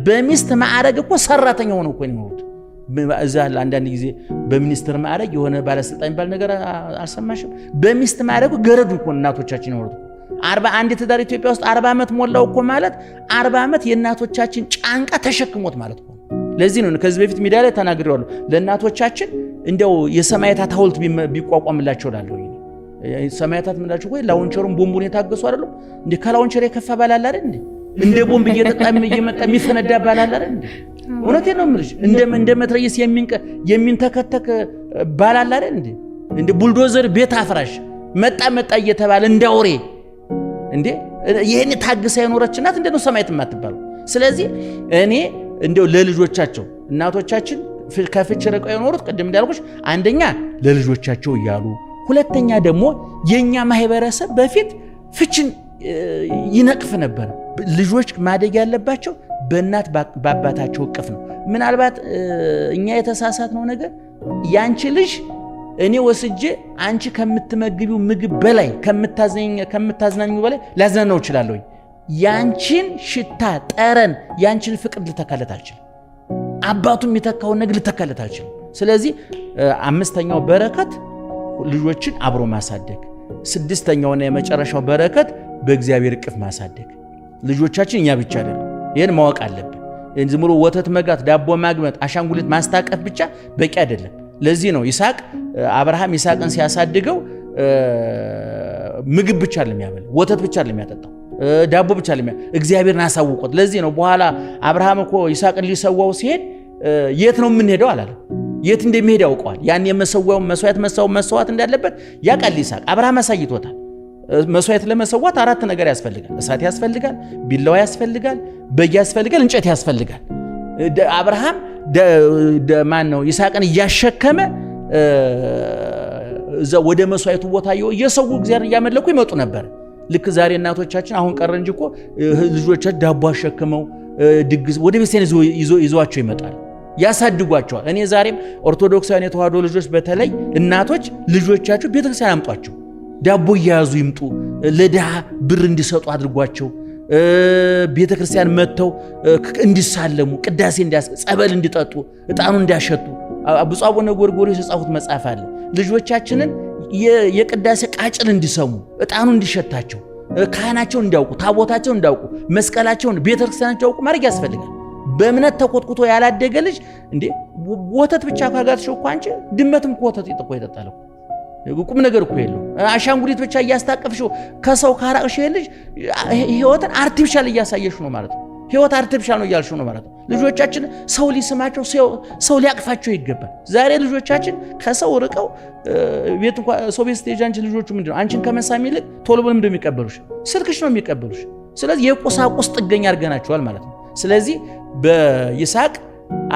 A: በሚስት ማዕረግ እኮ ሰራተኛ ሆነው እኮ ነው። እዛ አንዳንድ ጊዜ በሚኒስትር ማዕረግ የሆነ ባለስልጣን የሚባል ነገር አልሰማሽም? በሚስት ማዕረግ ገረዱ እኮ እናቶቻችን ነው። 41 ትዳር ኢትዮጵያ ውስጥ 40 ዓመት ሞላው እኮ ማለት 40 ዓመት የእናቶቻችን ጫንቃ ተሸክሞት ማለት ነው። ለዚህ ነው ከዚህ በፊት ሚዲያ ላይ ተናግሬዋለሁ። ለእናቶቻችን እንደው የሰማያታት ሐውልት ቢቋቋምላቸው ላለው ሰማያታት ምንላችሁ ወይ ላውንቸሩን ቦምቡን የታገሱ አይደለም እንዴ? ከላውንቸር የከፋ ባላል አይደል እንዴ? እንደ ቦምብ እየመጣ የሚፈነዳ ባላል አይደል እንዴ? እውነቴን ነው የምልሽ። እንደ መትረየስ የሚንተከተክ ባላል አይደል እንዴ? እንደ ቡልዶዘር ቤት አፍራሽ መጣ እየተባለ እንዳውሬ እንዴ ይሄን ታግሳ የኖረች እናት እንደው ሰማያት የማትባለው። ስለዚህ እኔ እንደው ለልጆቻቸው እናቶቻችን ከፍች ርቀው የኖሩት ቅድም እንዳልኩሽ አንደኛ ለልጆቻቸው እያሉ፣ ሁለተኛ ደግሞ የኛ ማህበረሰብ በፊት ፍችን ይነቅፍ ነበር። ልጆች ማደግ ያለባቸው በእናት በአባታቸው እቅፍ ነው። ምናልባት እኛ የተሳሳትነው ነገር ያንቺ ልጅ እኔ ወስጄ አንቺ ከምትመግቢው ምግብ በላይ ከምታዝናኙ በላይ ላዝናናው እችላለሁ። ያንቺን ሽታ ጠረን፣ ያንቺን ፍቅር ልተካለት አልችልም። አባቱም የተካውን ነገር ልተካለት አልችልም። ስለዚህ አምስተኛው በረከት ልጆችን አብሮ ማሳደግ፣ ስድስተኛውና የመጨረሻው በረከት በእግዚአብሔር እቅፍ ማሳደግ። ልጆቻችን እኛ ብቻ አይደለም፣ ይሄን ማወቅ አለብን። ዝም ብሎ ወተት መጋት፣ ዳቦ ማግመጥ፣ አሻንጉሊት ማስታቀፍ ብቻ በቂ አይደለም። ለዚህ ነው አብርሃም ይስሐቅን ሲያሳድገው ምግብ ብቻ አይደለም ያበላው፣ ወተት ብቻ አይደለም ያጠጣው፣ ዳቦ ብቻ አይደለም፣ እግዚአብሔርን አሳውቆት። ለዚህ ነው በኋላ አብርሃም እኮ ይስሐቅን ሊሰዋው ሲሄድ የት ነው የምንሄደው አላለም። የት እንደሚሄድ ያውቀዋል። ያን የመሰዋው መስዋዕት እንዳለበት ያውቃል ይስሐቅ። አብርሃም አሳይቶታል። መስዋዕት ለመሰዋት 4 ነገር ያስፈልጋል። እሳት ያስፈልጋል፣ ቢላዋ ያስፈልጋል፣ በግ ያስፈልጋል፣ እንጨት ያስፈልጋል። አብርሃም ማን ነው ይስሐቅን እያሸከመ እዛ ወደ መስዋዕቱ ቦታ እየሰው እግዚአብሔር እያመለኩ ይመጡ ነበር። ልክ ዛሬ እናቶቻችን አሁን ቀረ እንጂ እኮ ልጆቻችን ዳቦ አሸክመው ድግስ ወደ ቤተክርስቲያን ይዟቸው ይመጣል፣ ያሳድጓቸዋል። እኔ ዛሬም ኦርቶዶክሳውያን የተዋህዶ ልጆች በተለይ እናቶች ልጆቻቸው ቤተክርስቲያን አምጧቸው፣ ዳቦ እየያዙ ይምጡ፣ ለድሃ ብር እንዲሰጡ አድርጓቸው፣ ቤተክርስቲያን መጥተው እንዲሳለሙ፣ ቅዳሴ ጸበል እንዲጠጡ፣ ዕጣኑ እንዲያሸቱ ብፁዕ አቡነ ጎርጎርዮስ የጻፉት መጽሐፍ አለ። ልጆቻችንን የቅዳሴ ቃጭል እንዲሰሙ፣ ዕጣኑ እንዲሸታቸው፣ ካህናቸውን እንዲያውቁ፣ ታቦታቸውን እንዲያውቁ፣ መስቀላቸውን፣ ቤተክርስቲያናቸውን እንዲያውቁ ማድረግ ያስፈልጋል። በእምነት ተቆጥቁጦ ያላደገ ልጅ እንዴ ወተት ብቻ ካጋጥሽው እኮ አንቺ ድመትም እኮ ወተት ይጠጣል። ቁም ነገር እኮ የለው። አሻንጉሊት ብቻ እያስታቀፍሽው ከሰው ካራቅሽ ልጅ ህይወትን አርቲፊሻል እያሳየሽ ነው ማለት ነው። ህይወት አርቲፊሻል ነው እያልሽ ነው ማለት ነው። ልጆቻችን ሰው ሊስማቸው፣ ሰው ሊያቅፋቸው ይገባል። ዛሬ ልጆቻችን ከሰው ርቀው ቤት እንኳን ሰው ቤት ስትሄጂ አንቺ ልጆቹ ምንድነው አንቺን ከመሳም ይልቅ ቶሎ ብለው ምንድነው የሚቀበሉሽ? ስልክሽ ነው የሚቀበሉሽ። ስለዚህ የቁሳቁስ ጥገኛ አድርገናቸዋል ማለት ነው። ስለዚህ በይስሐቅ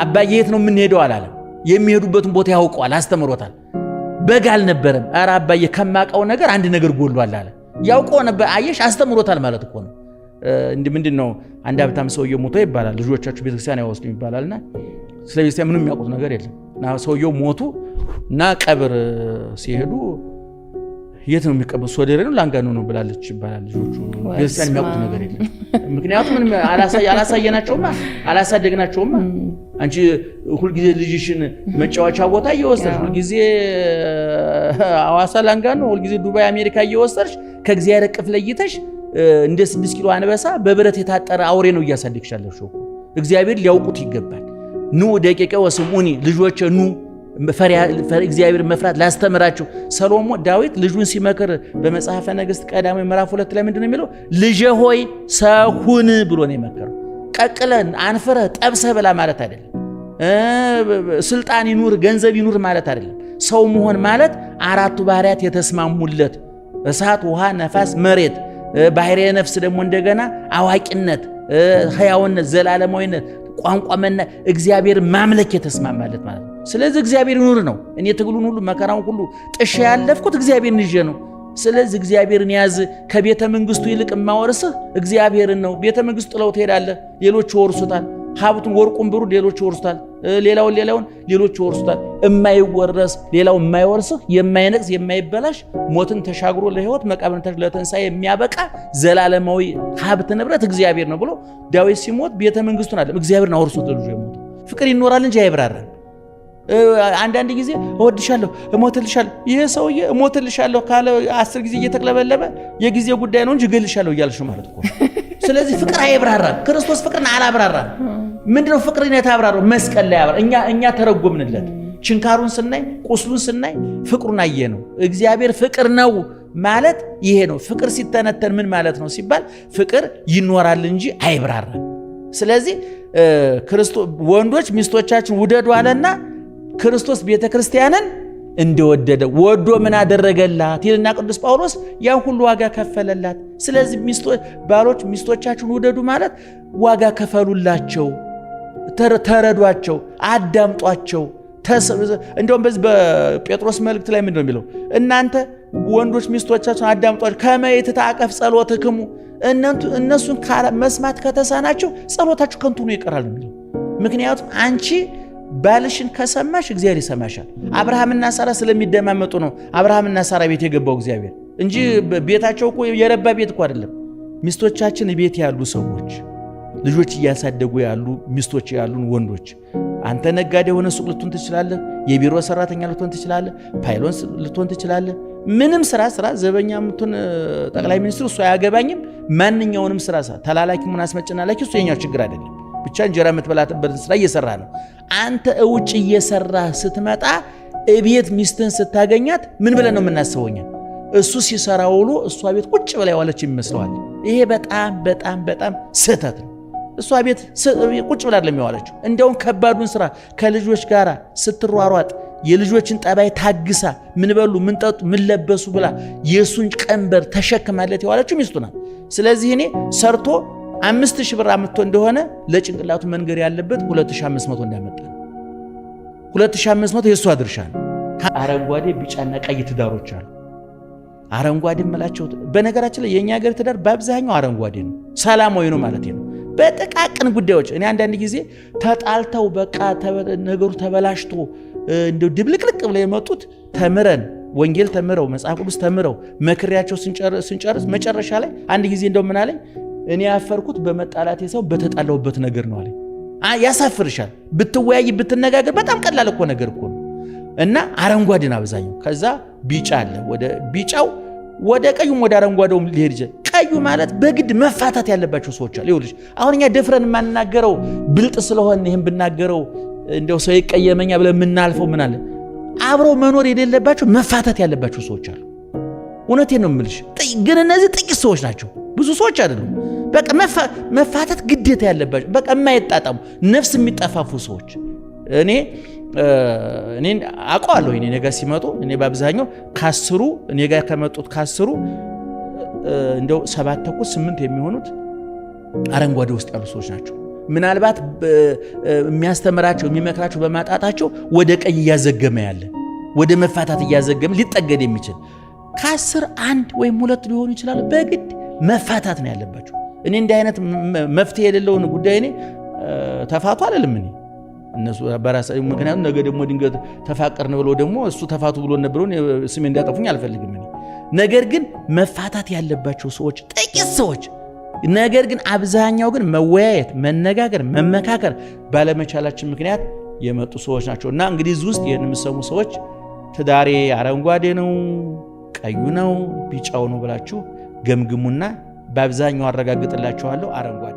A: አባዬ የት ነው የምንሄደው አላለም። የሚሄዱበትን ቦታ ያውቀዋል፣ አስተምሮታል። በግ አልነበረም። ኧረ አባዬ ከማውቀው ነገር አንድ ነገር ጎሏል አለ። ያውቀው ነበር። አየሽ፣ አስተምሮታል ማለት እኮ ነው። ምንድን ነው አንድ ሀብታም ሰውዬው ሞቶ ይባላል፣ ልጆቻችሁ ቤተክርስቲያን ያወስዱ ይባላልና ስለ ቤተክርስቲያን ምንም የሚያውቁት ነገር የለም። እና ሰውዬው ሞቱ እና ቀብር ሲሄዱ የት ነው የሚቀበሉት? ሶደሬ ነው ላንጋኖ ነው ብላለች ይባላል። ልጆቹ ቤተክርስቲያን የሚያውቁት ነገር የለም። ምክንያቱም ምንም አላሳየናቸውማ፣ አላሳደግናቸውማ። አንቺ ሁልጊዜ ልጅሽን መጫወቻ ቦታ እየወሰድሽ ሁልጊዜ አዋሳ ላንጋኖ፣ ሁልጊዜ ዱባይ አሜሪካ እየወሰድሽ ከእግዚአብሔር እቅፍ ለይተሽ እንደ 6 ኪሎ አንበሳ በብረት የታጠረ አውሬ ነው እያሳደግሻለሽ። እግዚአብሔር ሊያውቁት ይገባል። ኑ ደቂቀ ወስሙኒ፣ ልጆቼ ኑ እግዚአብሔር መፍራት ላስተምራችሁ። ሰሎሞን ዳዊት ልጁን ሲመክር በመጽሐፈ ነገሥት ቀዳማዊ ምዕራፍ 2 ላይ ምንድነው የሚለው? ልጄ ሆይ ሰው ሁን ብሎ ነው የመከረው። ቀቅለን አንፍረህ ጠብሰህ ብላ ማለት አይደለም። ስልጣን ይኑር ገንዘብ ይኑር ማለት አይደለም። ሰው መሆን ማለት 4ቱ ባህሪያት የተስማሙለት እሳት፣ ውሃ፣ ነፋስ፣ መሬት ባህሪየ ነፍስ ደግሞ እንደገና አዋቂነት፣ ሕያውነት፣ ዘላለማዊነት፣ ቋንቋ እግዚአብሔር ማምለክ የተስማማለት ማለት ነው። ስለዚህ እግዚአብሔር ይኑር ነው። እኔ ትግሉን ሁሉ መከራውን ሁሉ ጥሼ ያለፍኩት እግዚአብሔርን ይዤ ነው። ስለዚህ እግዚአብሔርን ያዝ። ከቤተ መንግስቱ ይልቅ የማወርስህ እግዚአብሔርን ነው። ቤተ መንግስቱ ጥለው ትሄዳለህ፣ ሌሎች ይወርሱታል። ሀብቱን ወርቁን ብሩ ሌሎች ይወርሱታል። ሌላውን ሌሎች ይወርሱታል። የማይወረስ ሌላው የማይወርስህ የማይነቅስ የማይበላሽ ሞትን ተሻግሮ ለሕይወት መቃብርን ለትንሣኤ የሚያበቃ ዘላለማዊ ሀብት ንብረት እግዚአብሔር ነው ብሎ ዳዊት ሲሞት ቤተ መንግስቱን አይደለም እግዚአብሔርን አወርሶት ልጁ የሞተው። ፍቅር ይኖራል እንጂ አይብራራም። አንዳንድ ጊዜ እወድሻለሁ እሞትልሻለሁ፣ ይሄ ሰውዬ እሞትልሻለሁ ካለ 10 ጊዜ እየተቅለበለበ የጊዜ ጉዳይ ነው እንጂ እገልሻለሁ እያልሽ ማለት እኮ። ስለዚህ ፍቅር አይብራራም። ክርስቶስ ፍቅርን አላብራራም። ምንድነው ፍቅርን የተብራራው? መስቀል ላይ ያብራራ። እኛ ተረጎምንለት። ችንካሩን ስናይ ቁስሉን ስናይ ፍቅሩን አየ ነው። እግዚአብሔር ፍቅር ነው ማለት ይሄ ነው። ፍቅር ሲተነተን ምን ማለት ነው ሲባል ፍቅር ይኖራል እንጂ አይብራራም። ስለዚህ ክርስቶስ ወንዶች ሚስቶቻችን ውደዱ አለና ክርስቶስ ቤተ ክርስቲያንን እንደወደደ ወዶ ምን አደረገላት ይልና ቅዱስ ጳውሎስ ያን ሁሉ ዋጋ ከፈለላት። ስለዚህ ባሎች ሚስቶቻችሁን ውደዱ ማለት ዋጋ ከፈሉላቸው፣ ተረዷቸው፣ አዳምጧቸው። እንደውም በዚህ በጴጥሮስ መልእክት ላይ ምንድነው የሚለው? እናንተ ወንዶች ሚስቶቻችሁን አዳምጧቸው ከመ ይትታቀፍ ጸሎትክሙ፣ እነሱን መስማት ከተሳናቸው ጸሎታችሁ ከንቱ ነው ይቀራል የሚለው። ምክንያቱም አንቺ ባልሽን ከሰማሽ እግዚአብሔር ይሰማሻል። አብርሃምና ሳራ ስለሚደማመጡ ነው አብርሃምና ሳራ ቤት የገባው እግዚአብሔር እንጂ ቤታቸው እኮ የረባ ቤት እኮ አይደለም። ሚስቶቻችን ቤት ያሉ ሰዎች ልጆች እያሳደጉ ያሉ ሚስቶች ያሉን ወንዶች፣ አንተ ነጋዴ የሆነ ሱቅ ልትሆን ትችላለህ፣ የቢሮ ሰራተኛ ልትሆን ትችላለህ፣ ፓይሎን ልትሆን ትችላለህ። ምንም ስራ ዘበኛ ምትሆን ጠቅላይ ሚኒስትሩ እሱ አያገባኝም። ማንኛውንም ስራ ተላላኪ ምን አስመጭና ላኪ እሱ የኛው ችግር አይደለም። ብቻ እንጀራ የምትበላበት ስራ እየሰራ ነው። አንተ እውጭ እየሰራ ስትመጣ እቤት ሚስትን ስታገኛት ምን ብለን ነው የምናስበውኛ? እሱ ሲሰራ ውሎ እሷ ቤት ቁጭ ብላ የዋለች ይመስለዋል። ይሄ በጣም በጣም በጣም ስህተት ነው። እሷ ቤት ቁጭ ብላ አይደለም የዋለችው። እንደውም ከባዱን ስራ ከልጆች ጋር ስትሯሯጥ የልጆችን ጠባይ ታግሳ ምን በሉ ምን ጠጡ ምን ለበሱ ብላ የሱን ቀንበር ተሸክማለት የዋለችው ሚስቱ ናት። ስለዚህ እኔ ሰርቶ 5000 ብር አምጥቶ እንደሆነ ለጭንቅላቱ መንገር ያለበት 2500 እንዳመጣ ነው። 2500 የሷ ድርሻ ነው። አረንጓዴ ቢጫና ቀይ ትዳሮች አሉ። አረንጓዴ መላቸው በነገራችን ላይ የኛ ሀገር ትዳር በአብዛኛው አረንጓዴ ነው፣ ሰላማዊ ነው ማለት ነው። በጥቃቅን ጉዳዮች እኔ አንዳንድ ጊዜ ተጣልተው በቃ ነገሩ ተበላሽቶ እንደው ድብልቅልቅ ብለው የመጡት ተምረን ወንጌል ተምረው መጽሐፍ ቅዱስ ተምረው መክሪያቸው ስንጨርስ መጨረሻ ላይ አንድ ጊዜ እንደው ምን አለኝ፣ እኔ ያፈርኩት በመጣላቴ ሰው በተጣላውበት ነገር ነው አለኝ። ያሳፍርሻል። ብትወያይ ብትነጋገር በጣም ቀላል እኮ ነገር እኮ ነው። እና አረንጓዴን አብዛኛው ከዛ ቢጫ አለ። ወደ ቢጫው ወደ ቀዩም ወደ አረንጓዴውም ሊሄድ ይችላል። ቀዩ ማለት በግድ መፋታት ያለባቸው ሰዎች አሉ። ይኸውልሽ አሁን እኛ ደፍረን የማንናገረው ብልጥ ስለሆነ ይሄን ብናገረው እንደው ሰው ይቀየመኛ ብለን የምናልፈው ምን አለ፣ አብረው መኖር የሌለባቸው መፋታት ያለባቸው ሰዎች አሉ። እውነቴን ነው የምልሽ። ግን እነዚህ ጥቂት ሰዎች ናቸው፣ ብዙ ሰዎች አይደሉም። በቃ መፋታት ግዴታ ያለባቸው በቃ የማይጣጣሙ ነፍስ የሚጠፋፉ ሰዎች እኔ አውቀዋለሁ። እኔ ጋር ሲመጡ እኔ በአብዛኛው ከ10 እኔ ጋር ከመጡት ከ10 እንደው 7 ተኩል 8 የሚሆኑት አረንጓዴ ውስጥ ያሉ ሰዎች ናቸው። ምናልባት የሚያስተምራቸው የሚመክራቸው በማጣታቸው ወደ ቀይ እያዘገመ ያለ ወደ መፋታት እያዘገመ ሊጠገድ የሚችል ከ10 1 ወይም 2 ሊሆኑ ይችላሉ። በግድ መፋታት ነው ያለባቸው። እኔ እንዲህ አይነት መፍትሄ የሌለውን ጉዳይ እኔ ተፋቱ አለልም እኔ እነሱ በራሳቸው ምክንያቱም ነገ ደግሞ ድንገት ተፋቀርን ብሎ ደግሞ እሱ ተፋቱ ብሎ ነብረው ስሜ እንዲያጠፉኝ አልፈልግም እኔ። ነገር ግን መፋታት ያለባቸው ሰዎች ጥቂት ሰዎች፣ ነገር ግን አብዛኛው ግን መወያየት፣ መነጋገር፣ መመካከር ባለመቻላችን ምክንያት የመጡ ሰዎች ናቸው። እና እንግዲህ እዚህ ውስጥ ይህን የምሰሙ ሰዎች ትዳሬ አረንጓዴ ነው፣ ቀዩ ነው፣ ቢጫው ነው ብላችሁ ገምግሙና በአብዛኛው አረጋግጥላችኋለሁ አረንጓዴ